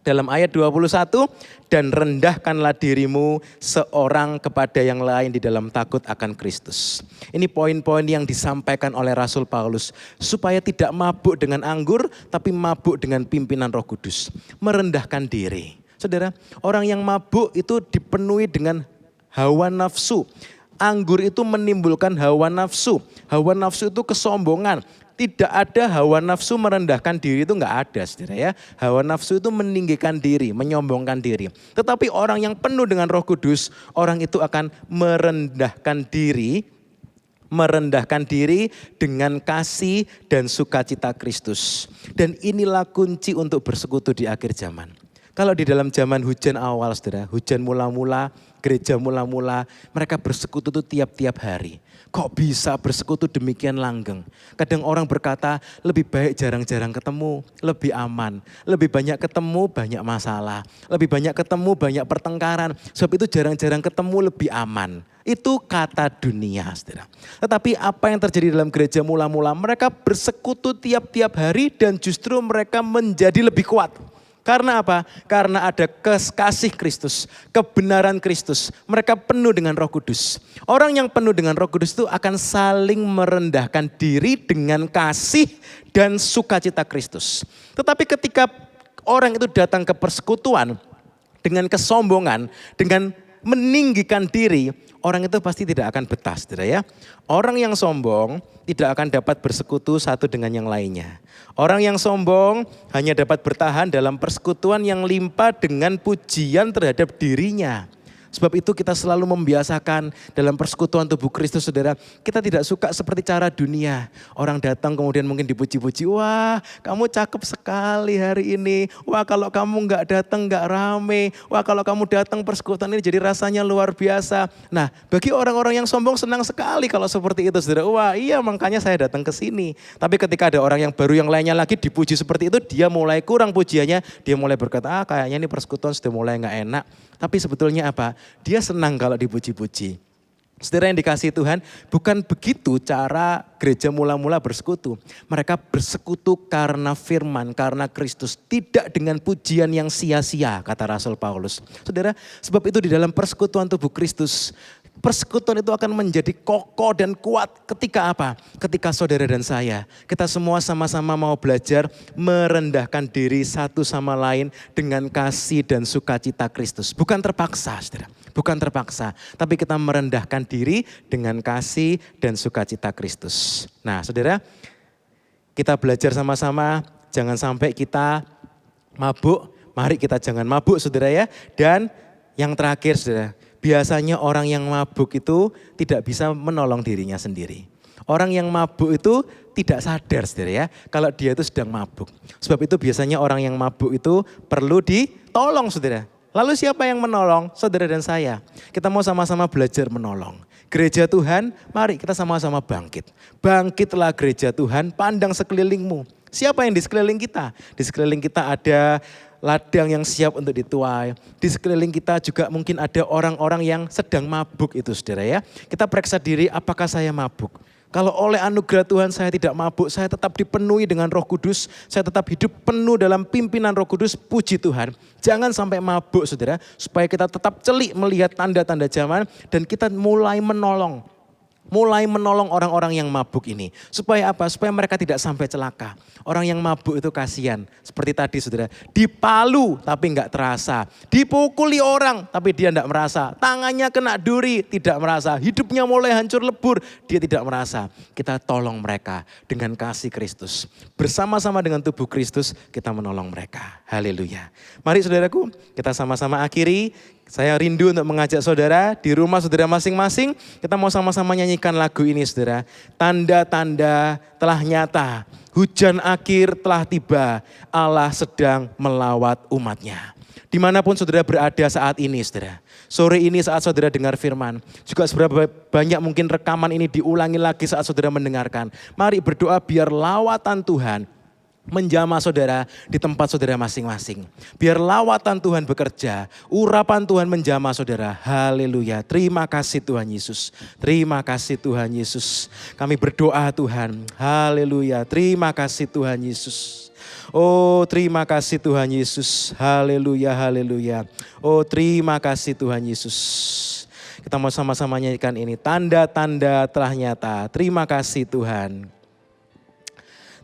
dalam ayat 21, dan rendahkanlah dirimu seorang kepada yang lain di dalam takut akan Kristus. Ini poin-poin yang disampaikan oleh Rasul Paulus. Supaya tidak mabuk dengan anggur, tapi mabuk dengan pimpinan Roh Kudus. Merendahkan diri. Saudara, orang yang mabuk itu dipenuhi dengan hawa nafsu. Anggur itu menimbulkan hawa nafsu. Hawa nafsu itu kesombongan. Tidak ada hawa nafsu merendahkan diri, itu enggak ada saudara ya. Hawa nafsu itu meninggikan diri, menyombongkan diri. Tetapi orang yang penuh dengan Roh Kudus, orang itu akan merendahkan diri dengan kasih dan sukacita Kristus. Dan inilah kunci untuk bersekutu di akhir zaman. Kalau di dalam zaman hujan awal saudara, hujan mula-mula, gereja mula-mula, mereka bersekutu itu tiap-tiap hari. Kok bisa bersekutu demikian langgeng? Kadang orang berkata lebih baik jarang-jarang ketemu, lebih aman. Lebih banyak ketemu, banyak masalah. Lebih banyak ketemu, banyak pertengkaran. Sebab itu jarang-jarang ketemu lebih aman. Itu kata dunia, saudara. Tetapi apa yang terjadi dalam gereja mula-mula? Mereka bersekutu tiap-tiap hari dan justru mereka menjadi lebih kuat. Karena apa? Karena ada kasih Kristus, kebenaran Kristus. Mereka penuh dengan Roh Kudus. Orang yang penuh dengan Roh Kudus itu akan saling merendahkan diri dengan kasih dan sukacita Kristus. Tetapi ketika orang itu datang ke persekutuan dengan kesombongan, dengan meninggikan diri, orang itu pasti tidak akan betah, saudara ya. Orang yang sombong tidak akan dapat bersekutu satu dengan yang lainnya. Orang yang sombong hanya dapat bertahan dalam persekutuan yang limpah dengan pujian terhadap dirinya. Sebab itu kita selalu membiasakan dalam persekutuan tubuh Kristus, saudara. Kita tidak suka seperti cara dunia. Orang datang kemudian mungkin dipuji-puji. Wah, kamu cakep sekali hari ini. Wah, kalau kamu nggak datang nggak rame. Wah, kalau kamu datang persekutuan ini jadi rasanya luar biasa. Nah, bagi orang-orang yang sombong senang sekali kalau seperti itu, saudara. Wah, iya makanya saya datang ke sini. Tapi ketika ada orang yang baru yang lainnya lagi dipuji seperti itu, dia mulai kurang pujiannya. Dia mulai berkata, kayaknya ini persekutuan sudah mulai nggak enak. Tapi sebetulnya apa? Dia senang kalau dipuji-puji. Saudara yang dikasihi Tuhan, bukan begitu cara gereja mula-mula bersekutu. Mereka bersekutu karena firman, karena Kristus. Tidak dengan pujian yang sia-sia, kata Rasul Paulus. Saudara, sebab itu di dalam persekutuan tubuh Kristus, persekutuan itu akan menjadi kokoh dan kuat ketika apa? Ketika saudara dan saya, kita semua sama-sama mau belajar merendahkan diri satu sama lain dengan kasih dan sukacita Kristus. Bukan terpaksa, saudara. Bukan terpaksa, tapi kita merendahkan diri dengan kasih dan sukacita Kristus. Nah, saudara, kita belajar sama-sama, jangan sampai kita mabuk. Mari kita jangan mabuk, saudara ya. Dan yang terakhir, saudara, biasanya orang yang mabuk itu tidak bisa menolong dirinya sendiri. Orang yang mabuk itu tidak sadar, saudara ya, kalau dia itu sedang mabuk. Sebab itu biasanya orang yang mabuk itu perlu ditolong, saudara. Lalu siapa yang menolong? Saudara dan saya. Kita mau sama-sama belajar menolong. Gereja Tuhan, mari kita sama-sama bangkit. Bangkitlah gereja Tuhan, pandang sekelilingmu. Siapa yang di sekeliling kita? Di sekeliling kita ada ladang yang siap untuk dituai. Di sekeliling kita juga mungkin ada orang-orang yang sedang mabuk itu, saudara ya. Kita periksa diri, apakah saya mabuk? Kalau oleh anugerah Tuhan saya tidak mabuk, saya tetap dipenuhi dengan Roh Kudus, saya tetap hidup penuh dalam pimpinan Roh Kudus, puji Tuhan. Jangan sampai mabuk, saudara, supaya kita tetap celik melihat tanda-tanda zaman dan kita mulai menolong orang-orang yang mabuk ini. Supaya apa? Supaya mereka tidak sampai celaka. Orang yang mabuk itu kasihan. Seperti tadi, saudara, dipalu tapi enggak terasa. Dipukuli orang tapi dia enggak merasa. Tangannya kena duri, tidak merasa. Hidupnya mulai hancur lebur, dia tidak merasa. Kita tolong mereka dengan kasih Kristus. Bersama-sama dengan tubuh Kristus kita menolong mereka. Haleluya. Mari saudaraku, kita sama-sama akhiri. Saya rindu untuk mengajak saudara di rumah saudara masing-masing. Kita mau sama-sama nyanyikan lagu ini, saudara. Tanda-tanda telah nyata, hujan akhir telah tiba, Allah sedang melawat umatnya. Dimanapun saudara berada saat ini, saudara. Sore ini saat saudara dengar firman. Juga seberapa banyak mungkin rekaman ini diulangi lagi saat saudara mendengarkan. Mari berdoa biar lawatan Tuhan menjamah saudara di tempat saudara masing-masing. Biar lawatan Tuhan bekerja, urapan Tuhan menjamah saudara. Haleluya. Terima kasih Tuhan Yesus. Terima kasih Tuhan Yesus. Kami berdoa Tuhan. Haleluya. Terima kasih Tuhan Yesus. Oh, terima kasih Tuhan Yesus. Haleluya, haleluya. Oh, terima kasih Tuhan Yesus. Kita mau sama-sama nyanyikan ini. Tanda-tanda telah nyata. Terima kasih Tuhan.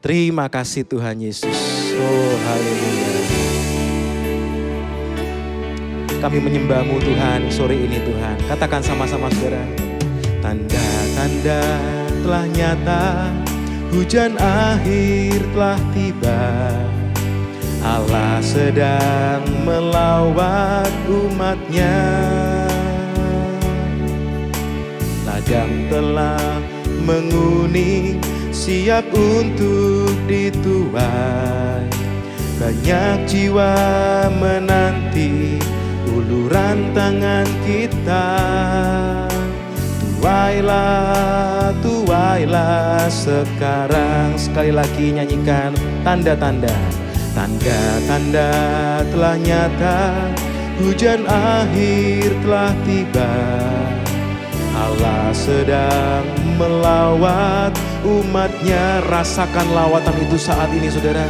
Terima kasih Tuhan Yesus. Oh, haleluya. Kami menyembah-Mu Tuhan sore ini Tuhan. Katakan sama-sama saudara. Tanda-tanda telah nyata, hujan akhir telah tiba. Allah sedang melawat umatnya. Ladang telah menguning, siap untuk dituai. Banyak jiwa menanti uluran tangan kita. Tuailah, tuailah sekarang. Sekali lagi nyanyikan tanda-tanda. Tanda-tanda telah nyata, hujan akhir telah tiba. Allah sedang melawat umatnya. Rasakan lawatan itu saat ini saudara.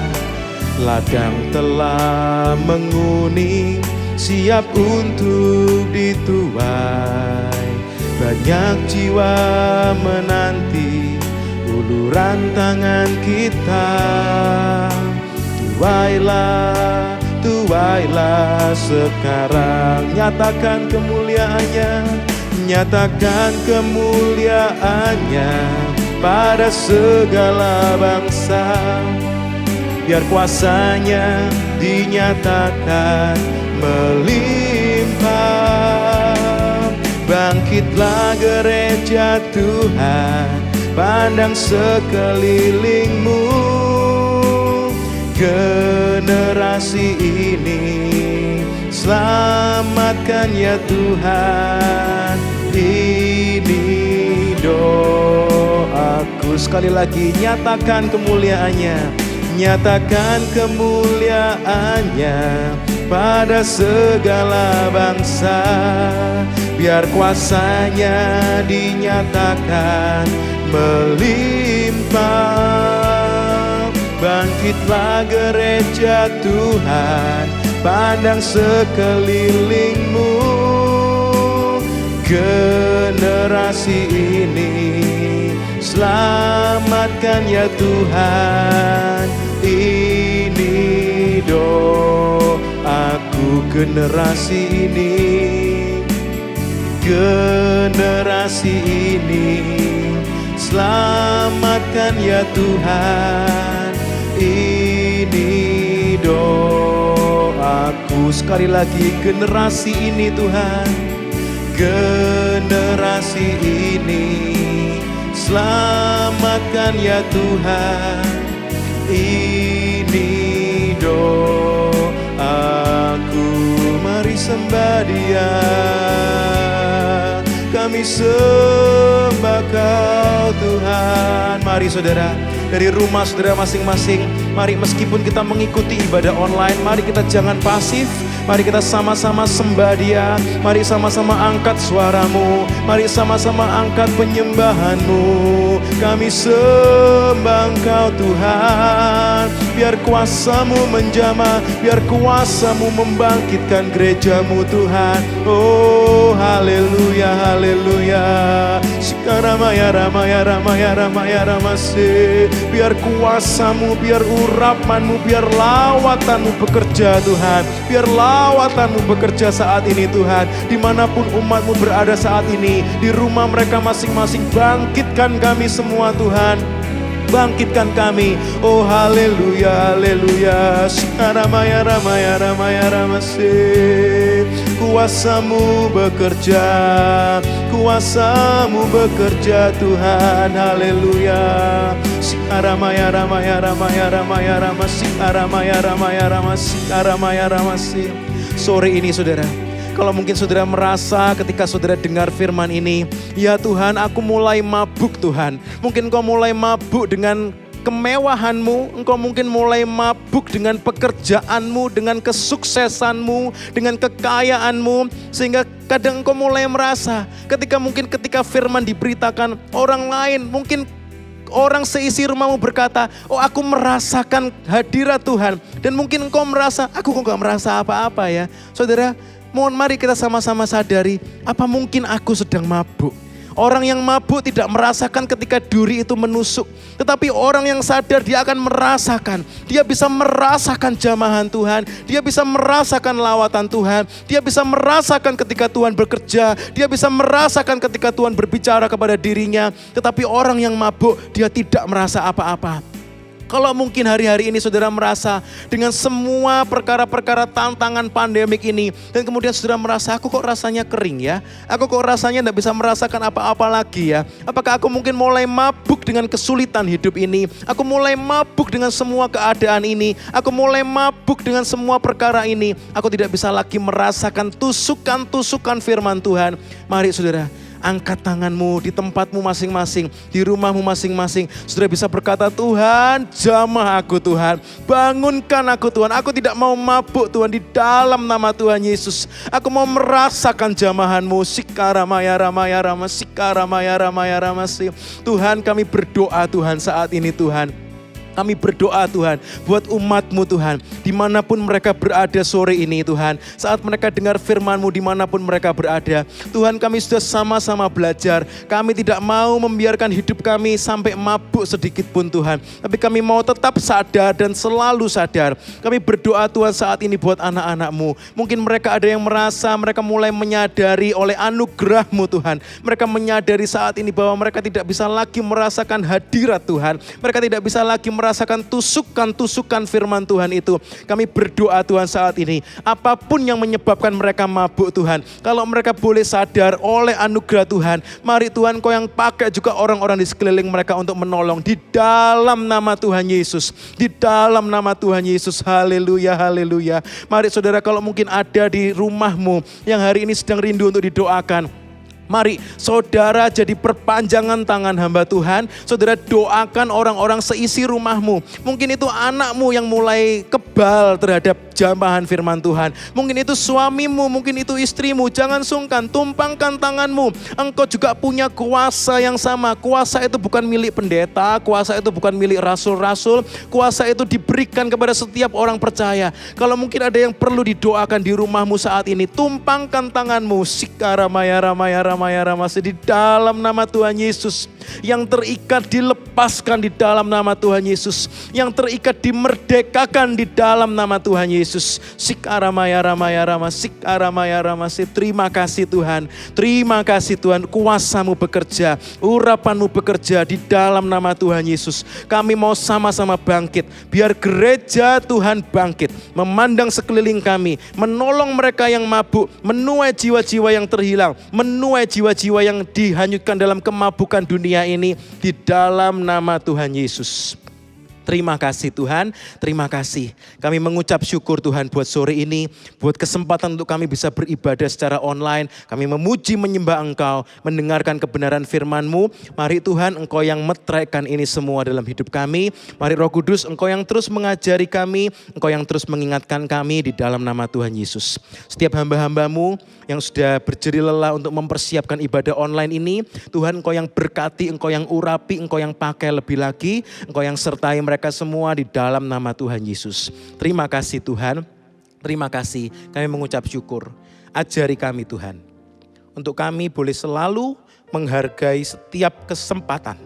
Ladang telah menguning, siap untuk dituai. Banyak jiwa menanti uluran tangan kita. Tuailah, tumpailah sekarang. Nyatakan kemuliaannya, nyatakan kemuliaannya pada segala bangsa. Biar kuasanya dinyatakan melimpah. Bangkitlah gereja Tuhan, pandang sekelilingmu. Generasi ini selamatkan ya Tuhan. Ini doaku. Sekali lagi, nyatakan kemuliaannya, nyatakan kemuliaannya pada segala bangsa. Biar kuasanya dinyatakan melimpah. Bangkitlah gereja Tuhan, pandang sekelilingmu. Generasi ini selamatkan ya Tuhan. Ini doaku. Generasi ini, generasi ini selamatkan ya Tuhan. Ini doaku. Sekali lagi, generasi ini Tuhan, generasi ini selamatkan ya Tuhan. Ini doaku. Mari sembah Dia, kami sembah Kau Tuhan. Mari saudara, dari rumah saudara masing-masing, mari meskipun kita mengikuti ibadah online, mari kita jangan pasif. Mari kita sama-sama sembah Dia. Mari sama-sama angkat suaramu. Mari sama-sama angkat penyembahanmu. Kami sembah Engkau Tuhan. Biar kuasa-Mu menjamah, biar kuasa-Mu membangkitkan gereja-Mu Tuhan. Oh haleluya, haleluya. Sikaramaya ramaya ramaya ramaya ramase. Biar kuasa-Mu, biar urapan-Mu, biar lawatan-Mu bekerja Tuhan. Biar lawatan-Mu bekerja saat ini Tuhan. Dimanapun umat-Mu berada saat ini, di rumah mereka masing-masing, bangkitkan kami semua Tuhan. Bangkitkan kami. Oh haleluya, haleluya. Sikaramaya ramaya ramaya ramase. Kuasa-Mu bekerja, kuasa-Mu bekerja Tuhan. Haleluya. Sikaramaya ramaya ramaya ramaya ramase. Sikaramaya ramaya ramase. Sikaramaya ramase. Sore ini saudara, kalau mungkin saudara merasa ketika saudara dengar firman ini, ya Tuhan, aku mulai mabuk Tuhan. Mungkin kau mulai mabuk dengan kemewahanmu, engkau mungkin mulai mabuk dengan pekerjaanmu, dengan kesuksesanmu, dengan kekayaanmu, sehingga kadang engkau mulai merasa ketika firman diberitakan, orang lain, mungkin orang seisi rumahmu berkata, oh aku merasakan hadirat Tuhan. Dan mungkin engkau merasa, aku kok gak merasa apa-apa ya. Saudara, mohon mari kita sama-sama sadari, apa mungkin aku sedang mabuk? Orang yang mabuk tidak merasakan ketika duri itu menusuk. Tetapi orang yang sadar dia akan merasakan. Dia bisa merasakan jamahan Tuhan. Dia bisa merasakan lawatan Tuhan. Dia bisa merasakan ketika Tuhan bekerja. Dia bisa merasakan ketika Tuhan berbicara kepada dirinya. Tetapi orang yang mabuk dia tidak merasa apa-apa. Kalau mungkin hari-hari ini saudara merasa dengan semua perkara-perkara tantangan pandemik ini, dan kemudian saudara merasa, aku kok rasanya kering ya, aku kok rasanya tidak bisa merasakan apa-apa lagi ya. Apakah aku mungkin mulai mabuk dengan kesulitan hidup ini, aku mulai mabuk dengan semua keadaan ini, aku mulai mabuk dengan semua perkara ini, aku tidak bisa lagi merasakan tusukan-tusukan firman Tuhan. Mari saudara, angkat tanganmu di tempatmu masing-masing, di rumahmu masing-masing. Saudara bisa berkata, Tuhan jamah aku Tuhan, bangunkan aku Tuhan. Aku tidak mau mabuk Tuhan, di dalam nama Tuhan Yesus. Aku mau merasakan jamahanmu. Sikaramaya ramaya rama, sikaramaya ramaya ramasi. Tuhan kami berdoa Tuhan saat ini Tuhan. Kami berdoa Tuhan, buat umat-Mu Tuhan, dimanapun mereka berada sore ini Tuhan. Saat mereka dengar firman-Mu dimanapun mereka berada. Tuhan, kami sudah sama-sama belajar. Kami tidak mau membiarkan hidup kami sampai mabuk sedikit pun Tuhan. Tapi kami mau tetap sadar dan selalu sadar. Kami berdoa Tuhan saat ini buat anak-anak-Mu. Mungkin mereka ada yang merasa mereka mulai menyadari oleh anugerah-Mu Tuhan. Mereka menyadari saat ini bahwa mereka tidak bisa lagi merasakan hadirat Tuhan. Mereka tidak bisa lagi merasakan tusukan-tusukan firman Tuhan itu. Kami berdoa Tuhan saat ini, apapun yang menyebabkan mereka mabuk Tuhan, kalau mereka boleh sadar oleh anugerah Tuhan, mari Tuhan Kau yang pakai juga orang-orang di sekeliling mereka untuk menolong di dalam nama Tuhan Yesus. Di dalam nama Tuhan Yesus, haleluya, haleluya. Mari saudara, kalau mungkin ada di rumahmu yang hari ini sedang rindu untuk didoakan, mari saudara jadi perpanjangan tangan hamba Tuhan. Saudara doakan orang-orang seisi rumahmu. Mungkin itu anakmu yang mulai kebal terhadap jambahan firman Tuhan. Mungkin itu suamimu, mungkin itu istrimu. Jangan sungkan, tumpangkan tanganmu. Engkau juga punya kuasa yang sama. Kuasa itu bukan milik pendeta, kuasa itu bukan milik rasul-rasul. Kuasa itu diberikan kepada setiap orang percaya. Kalau mungkin ada yang perlu didoakan di rumahmu saat ini, tumpangkan tanganmu. Di dalam nama Tuhan Yesus. Yang terikat dilepaskan di dalam nama Tuhan Yesus. Yang terikat dimerdekakan di dalam nama Tuhan Yesus. Terima kasih Tuhan. Terima kasih Tuhan. Kuasa-Mu bekerja, urapan-Mu bekerja di dalam nama Tuhan Yesus. Kami mau sama-sama bangkit. Biar gereja Tuhan bangkit. Memandang sekeliling kami. Menolong mereka yang mabuk. Menuai jiwa-jiwa yang terhilang. Menuai jiwa-jiwa yang dihanyutkan dalam kemabukan dunia ini di dalam nama Tuhan Yesus. Terima kasih Tuhan, terima kasih. Kami mengucap syukur Tuhan buat sore ini, buat kesempatan untuk kami bisa beribadah secara online. Kami memuji menyembah Engkau, mendengarkan kebenaran firman-Mu. Mari Tuhan, Engkau yang meteraikan ini semua dalam hidup kami. Mari Roh Kudus, Engkau yang terus mengajari kami, Engkau yang terus mengingatkan kami di dalam nama Tuhan Yesus. Setiap hamba-hamba-Mu yang sudah berjerih lelah untuk mempersiapkan ibadah online ini, Tuhan Engkau yang berkati, Engkau yang urapi, Engkau yang pakai lebih lagi, Engkau yang sertai mereka semua di dalam nama Tuhan Yesus. Terima kasih Tuhan, terima kasih. Kami mengucap syukur. Ajari kami Tuhan, untuk kami boleh selalu menghargai setiap kesempatan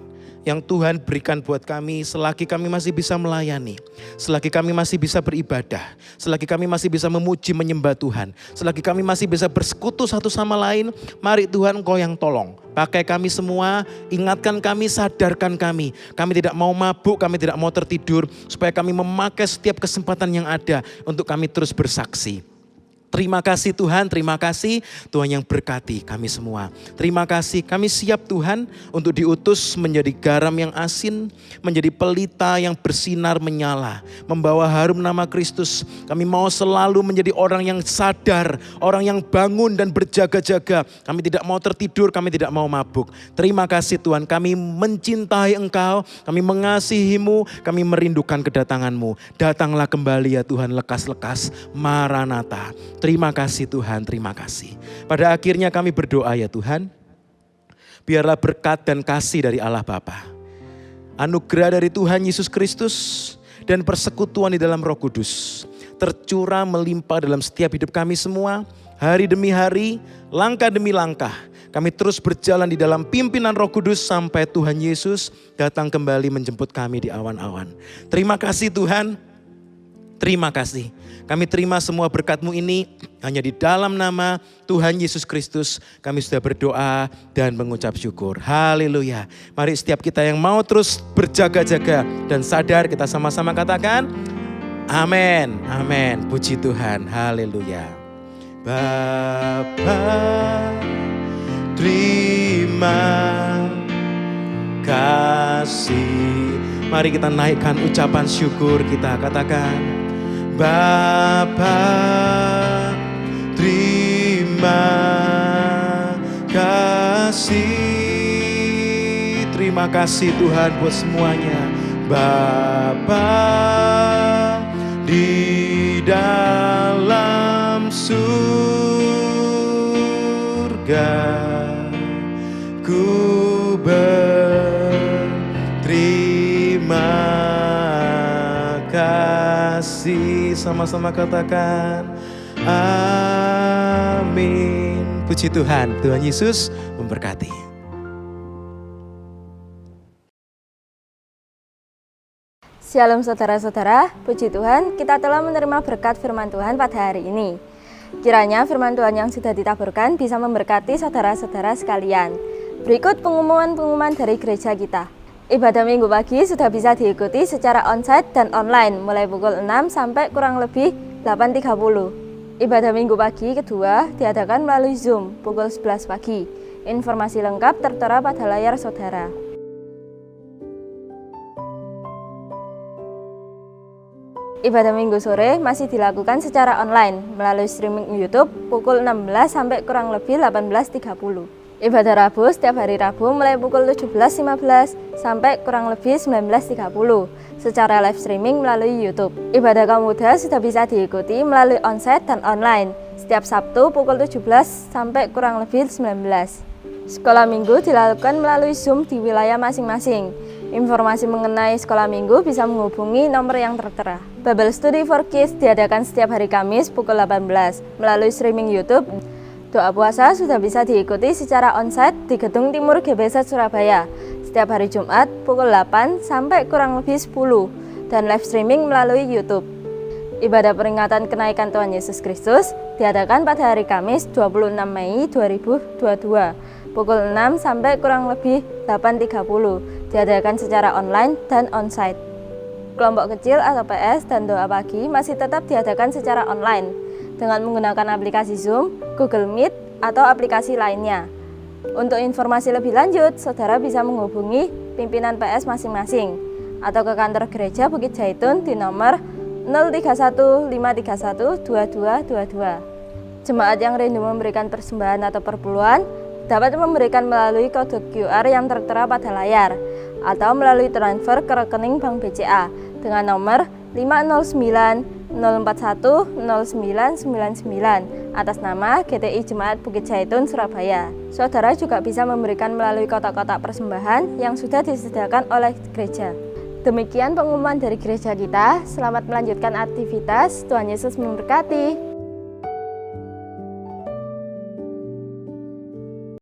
yang Tuhan berikan buat kami selagi kami masih bisa melayani, selagi kami masih bisa beribadah, selagi kami masih bisa memuji menyembah Tuhan, selagi kami masih bisa bersekutu satu sama lain. Mari Tuhan Engkau yang tolong, pakai kami semua, ingatkan kami, sadarkan kami. Kami tidak mau mabuk, kami tidak mau tertidur, supaya kami memakai setiap kesempatan yang ada untuk kami terus bersaksi. Terima kasih Tuhan, terima kasih Tuhan yang berkati kami semua. Terima kasih, kami siap Tuhan untuk diutus menjadi garam yang asin, menjadi pelita yang bersinar menyala, membawa harum nama Kristus. Kami mau selalu menjadi orang yang sadar, orang yang bangun dan berjaga-jaga. Kami tidak mau tertidur, kami tidak mau mabuk. Terima kasih Tuhan, kami mencintai Engkau, kami mengasihi-Mu, kami merindukan kedatangan-Mu. Datanglah kembali ya Tuhan, lekas-lekas, Maranatha. Terima kasih Tuhan, terima kasih. Pada akhirnya kami berdoa ya Tuhan, biarlah berkat dan kasih dari Allah Bapa, anugerah dari Tuhan Yesus Kristus, dan persekutuan di dalam Roh Kudus tercurah melimpah dalam setiap hidup kami semua. Hari demi hari, langkah demi langkah, kami terus berjalan di dalam pimpinan Roh Kudus sampai Tuhan Yesus datang kembali menjemput kami di awan-awan. Terima kasih Tuhan, terima kasih. Kami terima semua berkat-Mu ini hanya di dalam nama Tuhan Yesus Kristus. Kami sudah berdoa dan mengucap syukur. Haleluya. Mari setiap kita yang mau terus berjaga-jaga dan sadar, kita sama-sama katakan amin, amin. Puji Tuhan, haleluya. Bapa, terima kasih. Mari kita naikkan ucapan syukur kita, katakan Bapa, terima kasih. Terima kasih Tuhan buat semuanya. Bapa di dalam surga, ku berterima kasih. Sama-sama katakan amin. Puji Tuhan, Tuhan Yesus memberkati. Shalom saudara-saudara, puji Tuhan kita telah menerima berkat firman Tuhan pada hari ini. Kiranya firman Tuhan yang sudah ditaburkan bisa memberkati saudara-saudara sekalian. Berikut pengumuman-pengumuman dari gereja kita. Ibadah minggu pagi sudah bisa diikuti secara onsite dan online mulai pukul 6 sampai kurang lebih 8.30. Ibadah minggu pagi kedua diadakan melalui Zoom pukul 11 pagi. Informasi lengkap tertera pada layar saudara. Ibadah minggu sore masih dilakukan secara online melalui streaming YouTube pukul 16 sampai kurang lebih 18.30. Ibadah Rabu setiap hari Rabu mulai pukul 17.15 sampai kurang lebih 19.30 secara live streaming melalui YouTube. Ibadah kaum muda sudah bisa diikuti melalui onsite dan online setiap Sabtu pukul 17 sampai kurang lebih 19. Sekolah minggu dilakukan melalui Zoom di wilayah masing-masing. Informasi mengenai sekolah minggu bisa menghubungi nomor yang tertera. Bible Study for Kids diadakan setiap hari Kamis pukul 18 melalui streaming YouTube. Doa puasa sudah bisa diikuti secara onsite di Gedung Timur GBZ Surabaya setiap hari Jumat pukul 8 sampai kurang lebih 10 dan live streaming melalui YouTube. Ibadah peringatan kenaikan Tuhan Yesus Kristus diadakan pada hari Kamis 26 Mei 2022 pukul 6 sampai kurang lebih 8.30, diadakan secara online dan onsite. Kelompok kecil atau PS dan doa pagi masih tetap diadakan secara online dengan menggunakan aplikasi Zoom, Google Meet, atau aplikasi lainnya. Untuk informasi lebih lanjut, saudara bisa menghubungi pimpinan PS masing-masing atau ke kantor gereja Bukit Jaitun di nomor 031 531 2222. Jemaat yang rindu memberikan persembahan atau perpuluhan dapat memberikan melalui kode QR yang tertera pada layar atau melalui transfer ke rekening Bank BCA dengan nomor 509 041 0999 atas nama GTI Jemaat Bukit Jaitun Surabaya. Saudara juga bisa memberikan melalui kotak-kotak persembahan yang sudah disediakan oleh gereja. Demikian pengumuman dari gereja kita. Selamat melanjutkan aktivitas. Tuhan Yesus memberkati.